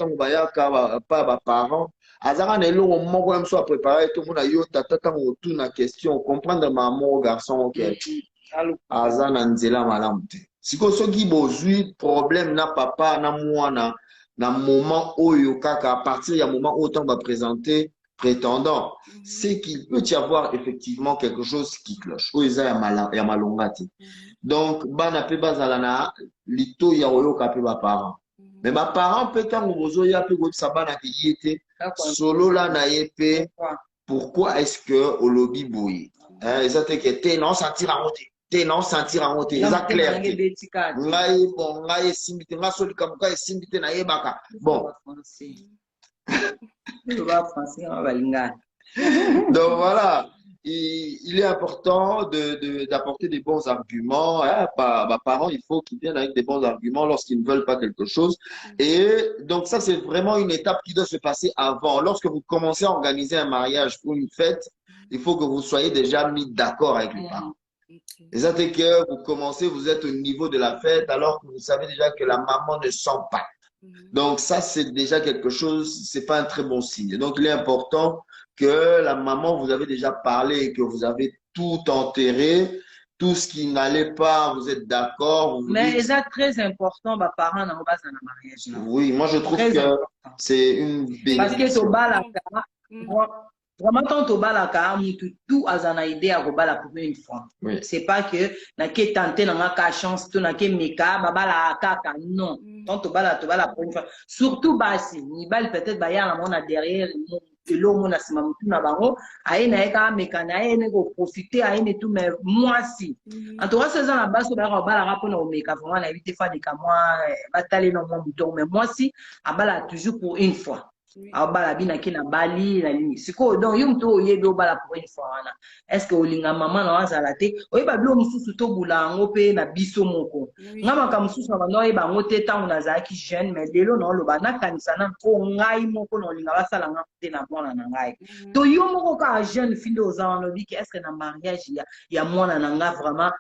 pas parents, azara ne lo mo ko soit préparé tout le monde a yo tata tout na question comprendre maman garçon OK azana nzela malamu te siko soki bozui problème na papa na mwana na moment oyo kaka à partir ya moment autant va présenter prétendant c'est qu'il peut y avoir effectivement quelque chose qui cloche o eza ya malonga te. Donc bana pe bazala na lito ya oyo ka pe ba parents mais ma parents peut tant bozo ya pe go sabana ki yete solo la na yepe pourquoi est-ce que au lobby boy ça te que te non sentir en monter te non sentir en monter ça clair ngai bon ngai simbite nga soli kamuka simbite na yebaka bon donc voilà il est important d'apporter des bons arguments. Parents, il faut qu'ils viennent avec des bons arguments lorsqu'ils ne veulent pas quelque chose. Et donc ça, c'est vraiment une étape qui doit se passer avant. Lorsque vous commencez à organiser un mariage pour une fête, il faut que vous soyez déjà mis d'accord avec les parents. Et ça, c'est que vous commencez, vous êtes au niveau de la fête, alors que vous savez déjà que la maman ne sent pas. Donc ça, c'est déjà quelque chose, c'est pas un très bon signe. Donc il est important que la maman, vous avez déjà parlé, que vous avez tout enterré, tout ce qui n'allait pas, vous êtes d'accord, vous vous Mais dites, c'est très important, bah, parents, dans le mariage. Là. oui, moi je trouve Très que important. c'est une Parce que bénédiction. vraiment quand tu balaka, tout a une idée à rebala pour une fois. Oui. C'est pas que na ke tenter na ka chance tout na ke meka babala kaka non. Quand tu bala pour une fois. Surtout basi, ni bal peut-être ba ya na mona derrière lo mona sima mutu na bango, aye na ka meka na aye ne ko profiter aye ne tout mais moi si. En tout cas, ces ans là-bas, ba bala rapport na meka vraiment na éviter faire des moi bataler dans mon bouton mais moi si a bala toujours pour une fois. Abala bina kina bali na lini siko donc yo mto oyebi obala pour une fois wana est-ce que olinga mama na wazala te oyeba bilo mususu to bulango pe na biso moko ngama ka mususu na bando oyeba ngo te tangu nazalaki jeune mais lelo na oloba na kanisa na ko ngai moko na olinga basala nga te na mwana na ngai to yo moko ka jeune fille ozana biki est-ce que na mariage ya mwana na nga vraiment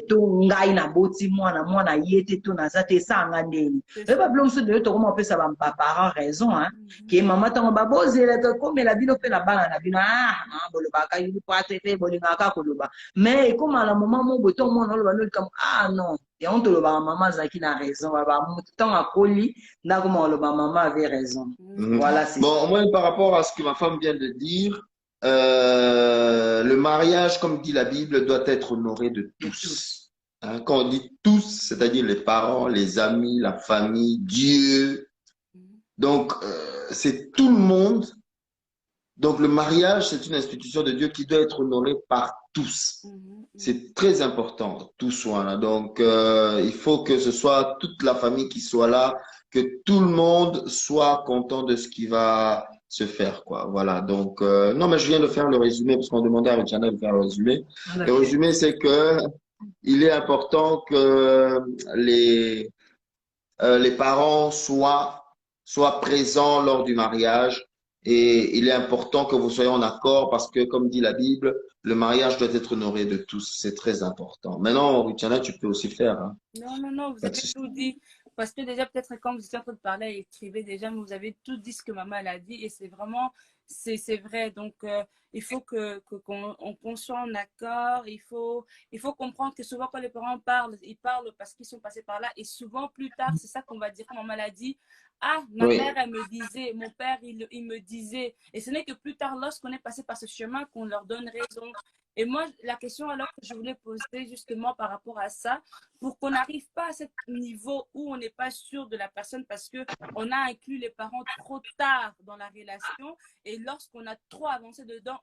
to ngai na boti mwana yete to nazate sanga ndeni oyeba bilo mususu de to ko pesa ba parents raison hein mama tango babozela komela bino mpe na bana na bino bolobaka yini po atete bolingaka koloba mais ekoma na moma mo boye ntongo mwana oloba nolikambo non yango tolobaka mama azalaki na raison bamutu ntango akoli ndakoma oloba mama avait raison voilà bon moi par rapport à ce que ma femme vient de dire le mariage comme dit la Bible doit être honoré de tous hein, quand on dit tous c'est-à-dire les parents, les amis, la famille, Dieu. Donc, c'est tout le monde. Donc, le mariage, c'est une institution de Dieu qui doit être honorée par tous. C'est très important, tous soient là. Donc, il faut que ce soit toute la famille qui soit là, que tout le monde soit content de ce qui va se faire, quoi. Voilà. Donc, non, mais je viens de faire le résumé parce qu'on demandait à Richana de faire le résumé. Le résumé, c'est que il est important que les parents soient présents lors du mariage et il est important que vous soyez en accord parce que, comme dit la Bible, le mariage doit être honoré de tous. C'est très important. Maintenant, Richana, tu peux aussi faire. Hein. Non, vous avez tout dit. Parce que déjà, peut-être quand vous étiez en train de parler, écrivez déjà, mais vous avez tout dit ce que maman elle a dit et c'est vraiment, c'est vrai. Donc, il faut qu'on soit en accord. Il faut comprendre que souvent quand les parents parlent, ils parlent parce qu'ils sont passés par là et souvent plus tard, c'est ça qu'on va dire quand maman l'a dit. Ah, ma mère, elle me disait, mon père, il me disait. Et ce n'est que plus tard, lorsqu'on est passé par ce chemin, qu'on leur donne raison. Et moi, la question alors que je voulais poser justement par rapport à ça, pour qu'on n'arrive pas à ce niveau où on n'est pas sûr de la personne parce qu'on a inclus les parents trop tard dans la relation et lorsqu'on a trop avancé dedans,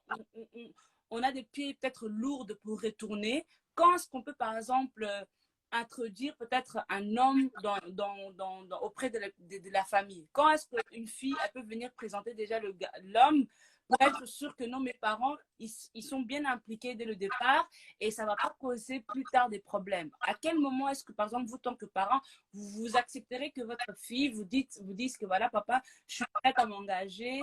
on a des pieds peut-être lourds pour retourner. Quand est-ce qu'on peut par exemple introduire peut-être un homme auprès de la famille? Quand est-ce qu'une fille elle peut venir présenter déjà l'homme pour être sûr que non, mes parents, ils sont bien impliqués dès le départ et ça ne va pas causer plus tard des problèmes. À quel moment est-ce que, par exemple, vous, tant que parent, vous accepterez que votre fille vous dise que voilà, papa, je suis prête à m'engager,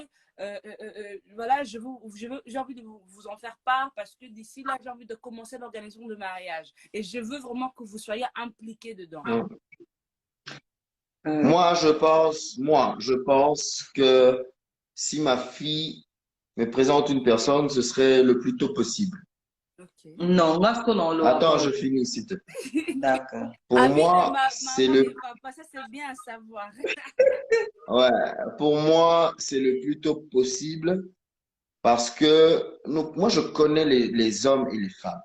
voilà, j'ai envie de vous en faire part parce que d'ici là, j'ai envie de commencer l'organisation de mariage et je veux vraiment que vous soyez impliqués dedans. Moi, je pense que si ma fille me présente une personne, ce serait le plus tôt possible. Okay. Non, attends, je finis s'il te plaît. D'accord. Pour moi, c'est le. Ça c'est bien à savoir. Ouais, pour moi, c'est le plus tôt possible parce que moi, je connais les hommes et les femmes.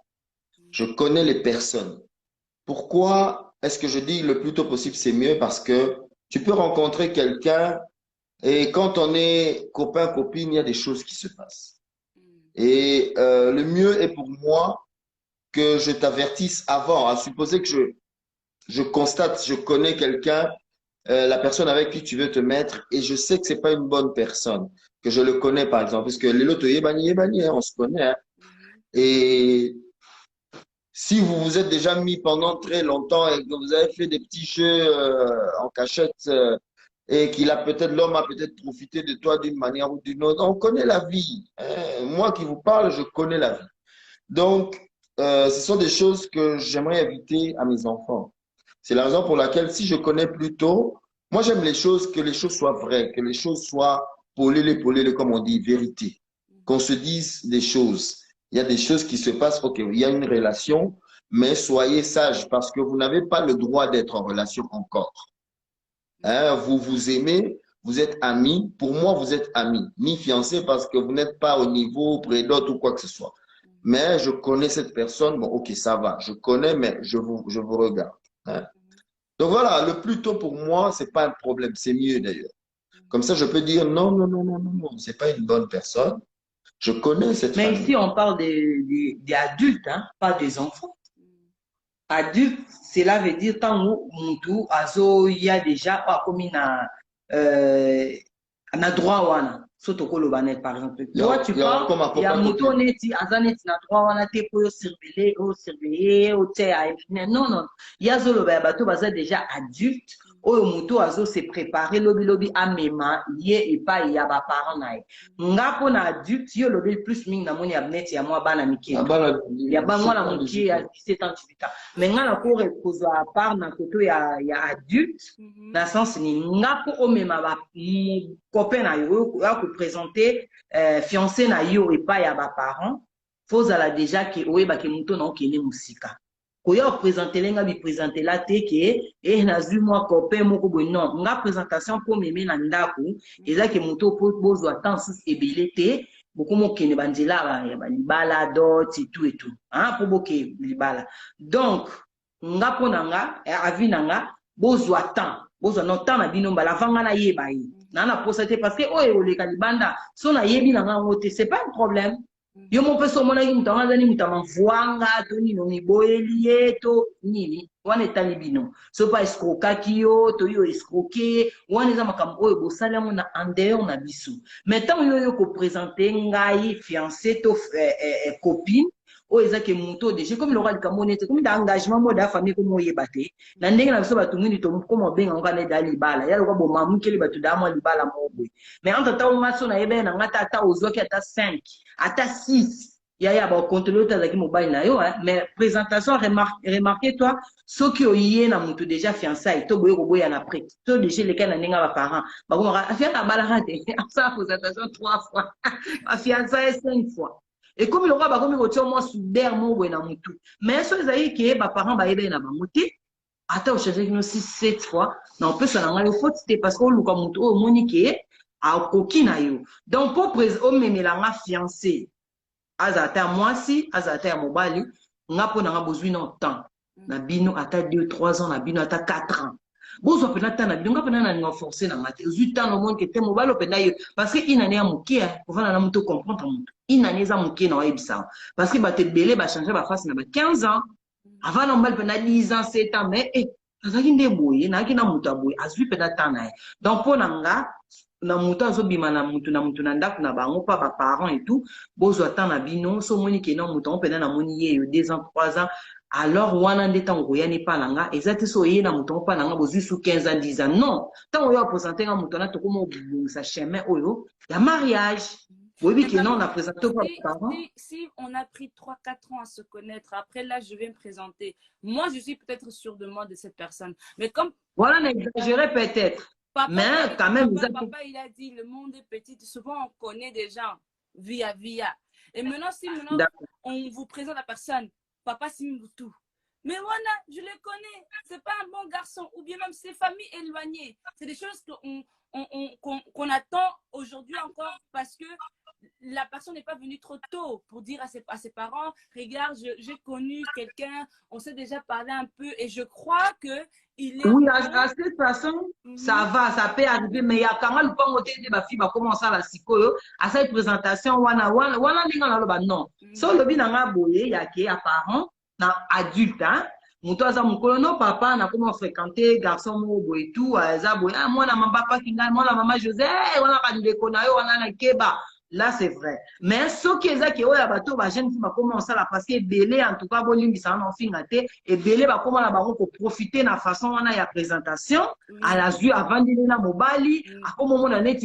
Je connais les personnes. Pourquoi est-ce que je dis le plus tôt possible, c'est mieux? Parce que tu peux rencontrer quelqu'un. Et quand on est copain, copine, il y a des choses qui se passent. Et le mieux est pour moi que je t'avertisse avant. À supposer que je constate, je connais quelqu'un, la personne avec qui tu veux te mettre, et je sais que c'est pas une bonne personne, que je le connais par exemple, parce que les lots, on se connaît. Hein. Et si vous vous êtes déjà mis pendant très longtemps et que vous avez fait des petits jeux en cachette, et l'homme a peut-être profité de toi d'une manière ou d'une autre. On connaît la vie. Hein. Moi qui vous parle, je connais la vie. Donc, ce sont des choses que j'aimerais éviter à mes enfants. C'est la raison pour laquelle si je connais plus tôt, Moi, j'aime les choses, que les choses soient vraies, que les choses soient polées, comme on dit, vérité. Qu'on se dise des choses. Il y a des choses qui se passent, ok, il y a une relation, mais soyez sages parce que vous n'avez pas le droit d'être en relation encore. Hein, vous vous aimez, vous êtes amis. Pour moi, vous êtes amis, ni fiancés parce que vous n'êtes pas au niveau près d'autres ou quoi que ce soit. Mais je connais cette personne, bon, ok, ça va. Je connais, mais je vous regarde. Hein. Donc voilà, le plus tôt pour moi, c'est pas un problème, c'est mieux d'ailleurs. Comme ça, je peux dire non, non, non, non, non, non, c'est pas une bonne personne. Je connais cette Mais famille. ici, on parle des adultes, hein, pas des enfants. Adulte, cela veut dire tant où Moutou, Azo, il y a déjà, comme na droit wana. Surtout Kolobanet, par exemple. Toi, tu parles, il y a Moutou, Neti, Azaneti, na droit wana, te pour surveiller, non, non. Il y a Zoloba, bateau, baza déjà adulte. Oyo Moutou, Azo, s'est préparé, lobby, amema, yé, et pas, il y a ba parents, naï. Ngapo na adulte, yo, lobby, plus ming, na moni, abnet, ya moi, bana, miki. Il y a ba moi, la moitié, à 17 ans, 18 ans. Mais nga, la cour, reposo à part, na koto, il y a adulte, dans le sens, ni ngapo, o mema, ba, copain, na yo, présenter fiancé na yo et pas ya ba parents faut ala déjà que oye ba ke muto na okene musika ko yo présenter lenga bi présenter la te ke e na zu moi copain moko bo non nga présentation pour meme na ndako eza ke muto po bozo attend sous ebele te beaucoup mo kene banzela ya ba libala dot et tout hein pour boke libala donc nga pona nga avi na nga bozo attend bozo no temps na bino mbala vanga na yeba yi nana posate parce que oyo le kalibanda so na yebi na nga ngote c'est pas un problème yo mon peso mona yi mutanga zani mutama vuanga to ni no ni boelie to nini wana etali bino so pas escroquaki yo to yo escroquer wana za makambo oyo bosala mona en dehors na biso mais tant yo ko présenter ngai fiancé to copine o ezake muto déjà comme le roi de Cameroun comme d'engagement mode de famille comme oyebate na ndenge na biso batu ngini to comme benga ngana dali bala ya lokwa bo mamu kele batu da mo libala mobwe mais entre temps ngaso na yebe na ngata ata ozoki ata 5 ata 6 ya ba contrôler tazaki mobile na yo mais présentation remarquez toi ce qui oyé na muto déjà fiançailles to boye ko boya na prêt to déjà les kana ndinga ba parents ba ko afia na bala rate ça présentation 3 fois fiançailles 5 fois. Et comme le roi va comme il moi soudain mon na mutu mais ça ils que ba parents ba yebe na bangote ata o changer nous 6 7 fois non peut ça na faut c'était parce que le comme mutu o monique a kokina yo donc pour o memela nga fiancé azata moi si azata mobali nga pona nga besoin de temps na bino ata 2 3 ans na bino ata 4 ans bozo pena tana bidonga pena na nga forcer na ngate uzuta no monde que te mobalo pena yo parce que inane ya mukia pour na muto comprendre muto inane za mukia na webisa parce que ba te belé ba changer ba face na ba 15 ans avant na mbal pena 10 ans 7 ans mais azaki nde boye na kina muto boye azui pena tana donc pona nga na muto azobima na mutu na ndako na bango pa ba parents et tout bozo atana bino so moni ke na muto pena na moni ye 2 ans 3 ans alors wana nde tango yani pa nanga ezati so yena muto pa nanga bozu su 15 ans 10 ans non tango yo présenter nga muto na to komo sa chemin oyo ya mariage oui que non on a présenté pas parents si on a pris 3-4 ans à se connaître après là je vais me présenter moi je suis peut-être sûre de moi de cette personne mais comme voilà n'exagérer peut-être mais quand même papa il a dit le monde est petit souvent on connaît des gens via et maintenant si on vous présente la personne papa Simbutu. Mais voilà, je le connais. C'est pas un bon garçon. Ou bien même ses familles éloignées. C'est des choses qu'on attend aujourd'hui encore parce que la personne n'est pas venue trop tôt pour dire à ses parents, regarde, j'ai connu quelqu'un, on s'est déjà parlé un peu et je crois que il est... Oui, à cette façon, ça va, ça peut arriver, mais il y a quand même le point où ma fille va commencer à la psycho, à cette présentation, non. So, le bin a boye, il y a qui apparent, adulte, hein. Mutoza mukolo papa na comment fréquenter garçon mo et tout, moi na papa kinga, moi la maman José, wana ka ndeko na yo wana na keba. Là, c'est vrai. Mais ce qui est ça, qui est là, bateau, bah, jeune qui va commencer là, parce que belé, en tout cas, bon, lui, ça en fin gâté, et belé, va comment là, pour profiter de la façon, on a la présentation, à la vue, avant de la mobali, à comment on a net,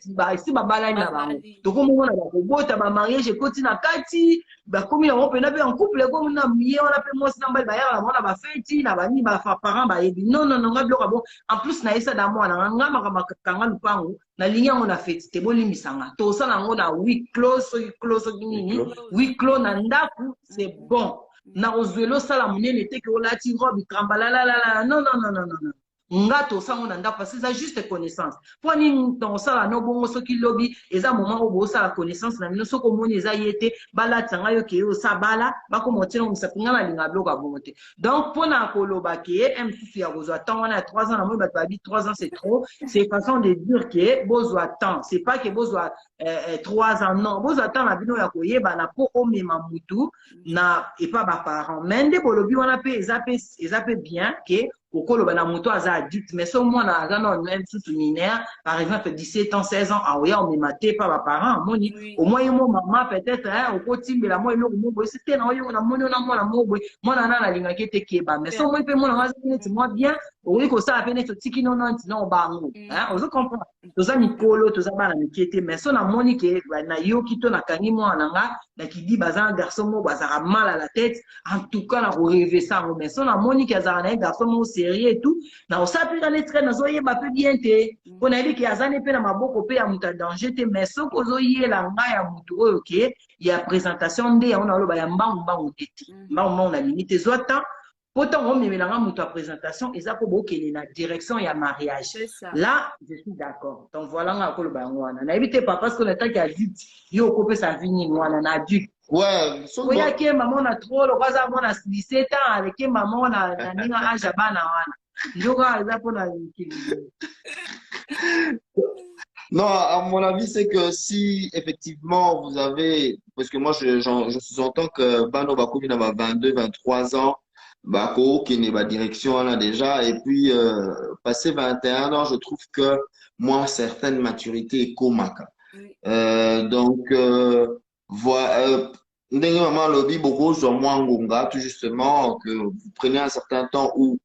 bah, ici, bah, là, là, donc, comment on a la robot, bah, mariage, j'ai continué à Kati, bah, comme il a un en couple, comme on a mis, on a fait moi, c'est dans le baillard, on a pas fait, il a mis, bah, parents, bah, il dit, non, non, non, bon, en plus, na ça dans moi, na nga makakanga lupango, na ligne on a fait, c'était bon limisanga, to ça na on a huit close, huit close na ndaku, c'est bon. Na ozwelo sala munene te ke olati robe trambala la la la, non, non, non, non, non, non. Nga to ça on anda parce que ça juste connaissance. Pour ni dans ça la no bongo so ki lobby, eza moment où ça la connaissance na mino so ko moni eza yete, bala tsanga yo ke yo sa bala, ba ko motela on sapinga na linga bloka bongote. Donc pour na koloba ke M susu ya kozwa temps on a 3 ans na moi ba 3 ans c'est trop, c'est façon de dire que bozwa temps, c'est pas que bozwa 3 ans non, bozwa temps na bino ya koyeba na po o mema mutu na et pas ba parents. Mende bolobi on a pe ezape bien que Okolo bana moto aza adulte, mais so mwana aza non même sous mineur, par exemple 17 ans, 16 ans, aoya on me maté par ma parent, moni, au moins mon maman peut-être hein, au côté la moi eloko mo boy c'était na yo na moni na mwana mo boy, mwana na la linga kete keba, mais so moi pe mwana aza net moi bien, oui ko ça peine to tiki non non non bango, hein, on comprend. Toza mikolo, toza bana mikete, mais so na moni ke na yo kito na kangi mwana nga, na ki di bazan garçon mo bazara mal à la tête, en tout cas na rêver ça, mais so na moni ke azara na garçon mo sérieux et tout na osapi dans les traits na zoye ba pe bien te on a dit que azane pe na maboko pe ya muta danger te mais so ko zoye la nga ya mutu oyo ke ya présentation nde on a lo ba ya mbangu mbangu tete mbangu on a limité zota pourtant on me la mutu à présentation et ça ko bokele na direction ya mariage là je suis d'accord donc voilà nga ko lo ba ngwana na éviter pas parce que le temps qui a dit yo ko pe sa vini ngwana na adulte. Ouais, oui, il y a maman a trop, le roi a 17 ans, avec maman a un jabana. Non, à mon avis, c'est que si effectivement vous avez, parce que moi je sous-entends que Bano Bakoumi a 22, 23 ans, Bako qui n'est pas direction là déjà, et puis passé 21 ans, je trouve que moi certaine maturité est komaka. Donc voilà. Ndenge maman lobby beaucoup sur moi ngonga tout justement que vous prenez un certain temps où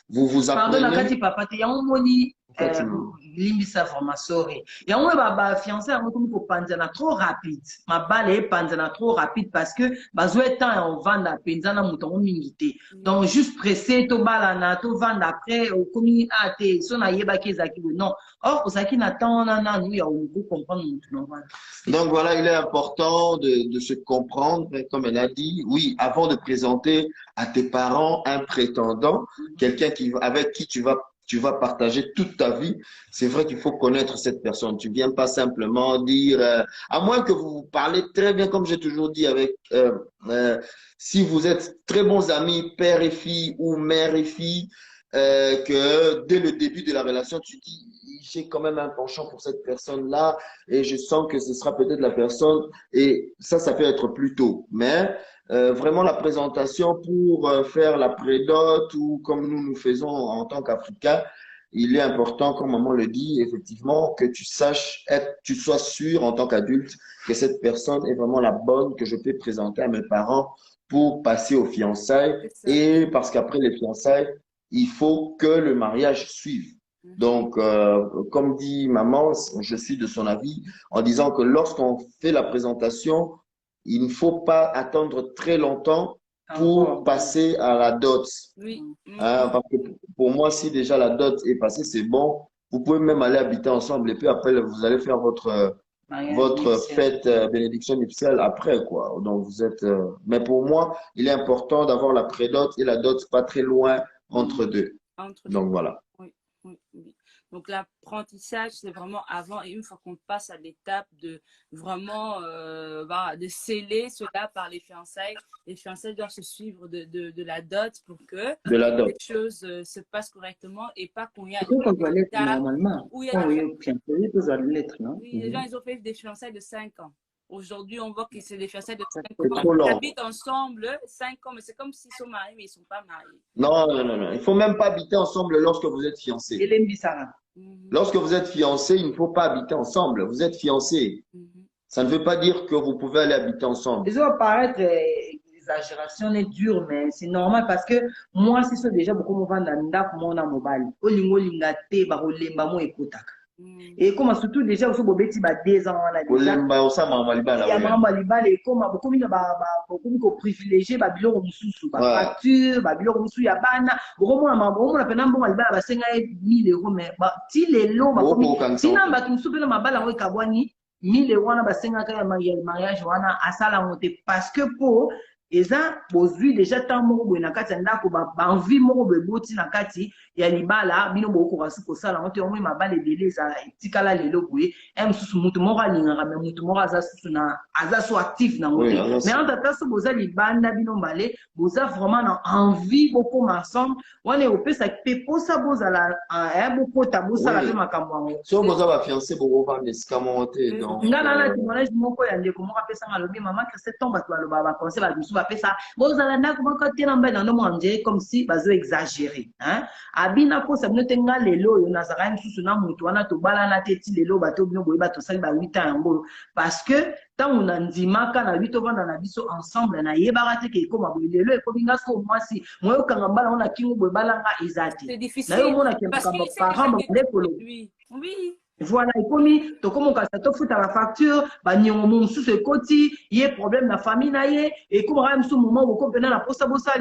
vous vous apprenez. Pardon, nakati papa te yango moni limbisa formation yango ba fiancé yango comme ko panzana trop rapide ma balle panzana trop rapide parce que bazwe temps on vend penzana mutongo mingité donc juste pressé to bala na to vendre après au commis ate so na yeba kezaki non or osaki na temps na nous ya on peut comprendre non. Donc voilà, il est important de se comprendre, comme elle a dit. Oui, avant de présenter à tes parents un prétendant, quelqu'un avec qui tu vas partager toute ta vie, c'est vrai qu'il faut connaître cette personne. Tu viens pas simplement dire, à moins que vous parlez très bien, comme j'ai toujours dit, avec si vous êtes très bons amis, père et fille ou mère et fille, que dès le début de la relation, tu dis j'ai quand même un penchant pour cette personne-là et je sens que ce sera peut-être la personne et ça peut être plus tôt. Mais vraiment la présentation pour faire la prédote ou comme nous faisons en tant qu'Africains, il est important, comme maman le dit, effectivement, que tu saches tu sois sûr en tant qu'adulte que cette personne est vraiment la bonne que je peux présenter à mes parents pour passer aux fiançailles et parce qu'après les fiançailles, il faut que le mariage suive. Donc, comme dit maman, je suis de son avis en disant que lorsqu'on fait la présentation, il ne faut pas attendre très longtemps pour passer à la dot. Oui. Parce que pour moi, si déjà la dot est passée, c'est bon. Vous pouvez même aller habiter ensemble et puis après, vous allez faire votre fête bénédiction nuptiale après, quoi. Donc, vous êtes. Mais pour moi, il est important d'avoir la prédot et la dot pas très loin entre deux. Donc, voilà. Oui. Donc l'apprentissage, c'est vraiment avant et une fois qu'on passe à l'étape de vraiment de sceller cela par les fiançailles doivent se suivre de la dot pour que les choses se passent correctement et pas qu'on y a normalement. Oui, les gens ils ont fait des fiançailles de 5 ans. Aujourd'hui, on voit que c'est des fiançailles de 5 ans. Ils habitent ensemble 5 ans, mais c'est comme s'ils sont mariés, mais ils ne sont pas mariés. Non. Il ne faut même pas habiter ensemble lorsque vous êtes fiancés. Lorsque vous êtes fiancés, il ne faut pas habiter ensemble. Vous êtes fiancés. Ça ne veut pas dire que vous pouvez aller habiter ensemble. Ça va paraître exagération est dure, mais c'est normal parce que moi, si c'est déjà beaucoup de gens qui ont mobile, olingo lingate, barolemba mo ekotaka. Et comme surtout déjà aussi bobeti ba 2 ans là déjà. Olemba osama malibala. Ya mama libala et comme beaucoup mina beaucoup ko privilégié ba biloko mususu, ba facture, ba biloko mususu ya bana. Beaucoup na pena mbongo libala ba senga 1 000 € mais ba ti lelo ba komi. Tina ba mususu pena mabala ngo ekabwani 1 000 € wana ba senga ka ya mariage wana asala monte parce que pour eza bozwi déjà tant moko boye na kati ya ndako ba envie moko boye boti na kati ya libala bino bokoka su kosala ngo te omoi mabala ebele eza etikala lelo boye mosusu mutu moko alingaka me mutu moko aza susu na aza so actif nango te mais en tata so boza libanda bino mbale boza vraiment na envie bokoma ensemble wana opesaki mpe posa bozala bokota bosala mpe makambo yango so boza bafiance bokovanda esika moko te nga nana témoignage moko ya ndeko moko apesanga alobi mama kriste ntongo bato baloba baconseil bamisu bapesa bozala ndako moko te na mbai na ndomo anje comme si bazo exagéré abina kosa bino te nga lelo oyo nazalaka mosusu na motu wana tobalana te ti lelo bato bino boyeba tosali ba 8 ans yango parce que ntango na ndimaka na bito tovanda na biso ensemble nayebaka te ke ekoma boye lelo ekomi nga so mwasi moyokanga mbala ngo na kingo boye balanga eza te nayomonake makambo parent bandekolo voilà ekomi tokomokasa tofuta ba facture baniongo mosusu ekoti ye problème na famille na ye ekomaka mosusu moment bokopena na posa bosala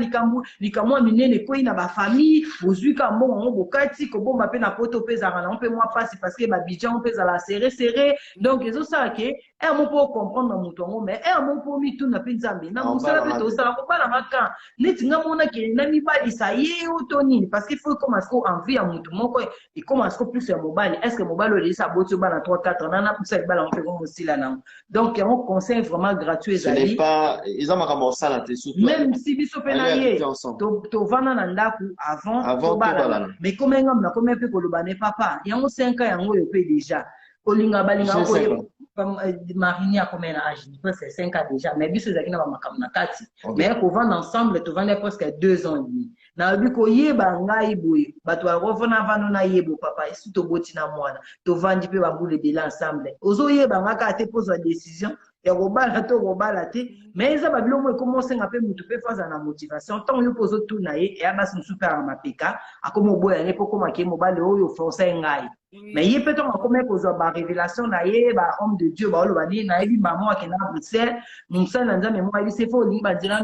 likambo ya minene ekoyi na bafamille bozwika mbongo yango bokati kobomba mpe na poto mpe ezalaka nango mpe mwa mpasi parce que babidjan mpe ezala serré donc ezosala ke mo mpo comprendre na moto yango mais mo mpo mituna mpe nzambe na mosala mpe tosala kobala maka neti nga monake na mibalisa ye oto nini parce que faut ekoma siko envie ya motu moko ekoma siko plus ya mobali est ce que mobali oyo ça boti bana 3-4 ans na poussa bala on fait comme aussi là non donc un conseil vraiment gratuit ce n'est pas ils ont makambo sala te surtout même si biso penaye to vana na ndaku avant bala mais comme ngam na comme pe ko lobane papa yango 5 ans yango yo pe déjà kolinga balinga ko Marine a combien d'âge? C'est 5 ans déjà. Mais biso zakina ba makam na kati. Mais pour vendre ensemble, tu vendais presque 2 ans et demi. Na biko yeba ngai boye. Bato a revona vano na yebo papa. Ici to boti na mwana. To vandi pe ba boule de l'ensemble. Ozo yeba ngaka te pose la décision. Ya robala to robala te. Mais eza ba bilo mo commencer ngape mutu pe faza na motivation. Tant yo pozo tout na ye et abas mu super ma peka. Akomo boya ne poko make mo bale oyo forcer ngai. Mais il peut être comme une révélation, homme de Dieu, maman qui est dans Bruxelles, nous sommes dans un moi, c'est faux, il va dire,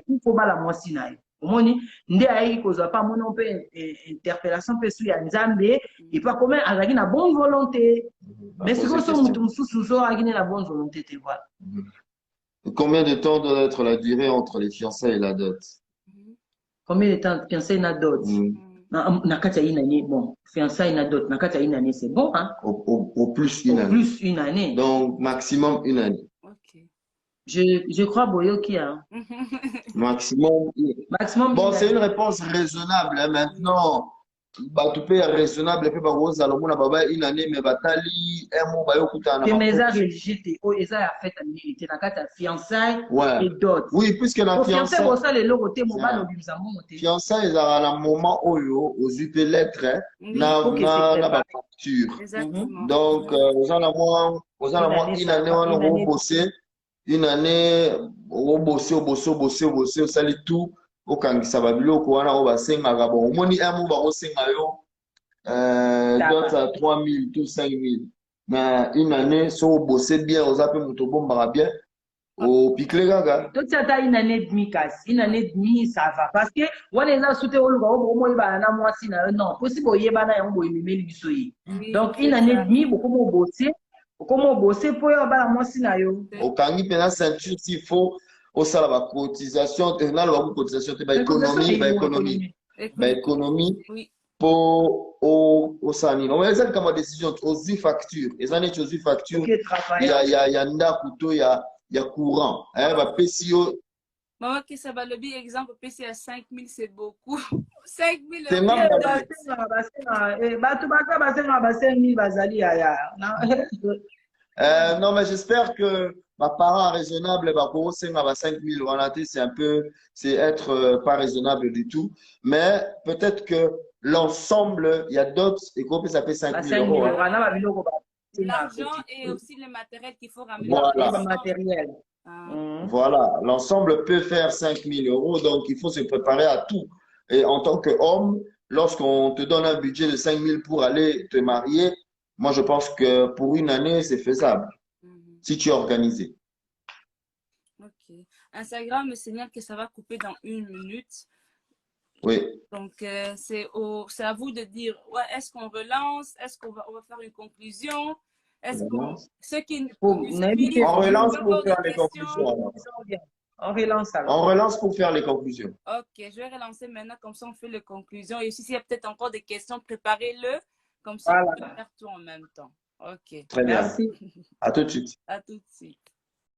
il faut pas la moitié. Omoni nde ayi kozwa pa mona mpe interpellation pe su ya nzambe et pas comme azaki na bonne volonté mais c'est comme ça mutu mususu so agine la bonne volonté te voilà. Combien de temps doit être la durée entre les fiançailles et la dot? Combien de temps fiançailles et la dot? Na kati ya une année, bon, fiançailles na dot, na kati ya une année, c'est bon, hein? Au plus une année. Au plus une année. Donc, maximum une année. Ok. Je crois, Boyoki, hein? Maximum. Bon, c'est une réponse raisonnable, hein. Maintenant, tu peux être raisonnable, et puis, une année, mais batali, un mois, mais ça religieux, ça a fait la vérité, la carte fiançailles et dot. Oui, puisque la fiançailles. Fiançailles, ils ont un moment où aux UP lettres, na facture. Donc, aux alentours, une année, on a bossé, une année, on bossé, au salit tout. Okangisa babiloko wana o basengaka bon omoni un mot bakosenga yo d'autres à 3 000 tout 5 000 mais une année so bosser bien oza pe moto bombaka bien au picle kaka to tiata une année et demie kasi une année et demie ça va parce que wana eza sute oluka omo yeba na mwasi na non possible oyeba na yango boyemeli biso yi donc une année et demie bokomo bosser po yo bala mwasi na yo okangi pena ceinture s'il faut au salaire la cotisation cotisation économie pour au sani on va dire comme décision aux factures les années aux factures il y a nda couteau il y a courant hein va PCO maman qui ça va le bien exemple PC à 5 000 c'est beaucoup 5 000 c'est même non mais j'espère que ma parent raisonnable pour 5 000 c'est un peu c'est être pas raisonnable du tout mais peut-être que l'ensemble il y a d'autres et qu'on peut s'appeler 5 000 €. l'argent et aussi le matériel qu'il faut ramener. Voilà. Le matériel. Voilà, l'ensemble peut faire 5 000 euros, donc il faut se préparer à tout. Et en tant qu'homme, lorsqu'on te donne un budget de 5 000 pour aller te marier, moi je pense que pour une année, c'est faisable, si tu es organisé. Ok. Instagram me signale que ça va couper dans 1 minute. Oui. Donc, c'est à vous de dire, ouais, est-ce qu'on relance? Est-ce qu'on va faire une conclusion? Est-ce qu'on... Ceux qui nous suivent, On relance pour encore faire des les questions? conclusions. On relance alors. On relance pour faire les conclusions. Ok, je vais relancer maintenant, comme ça on fait les conclusions. Et s'il y a peut-être encore des questions, préparez-le, comme ça on peut faire tout en même temps. Ok. Très bien. Merci. À tout de suite. À tout de suite.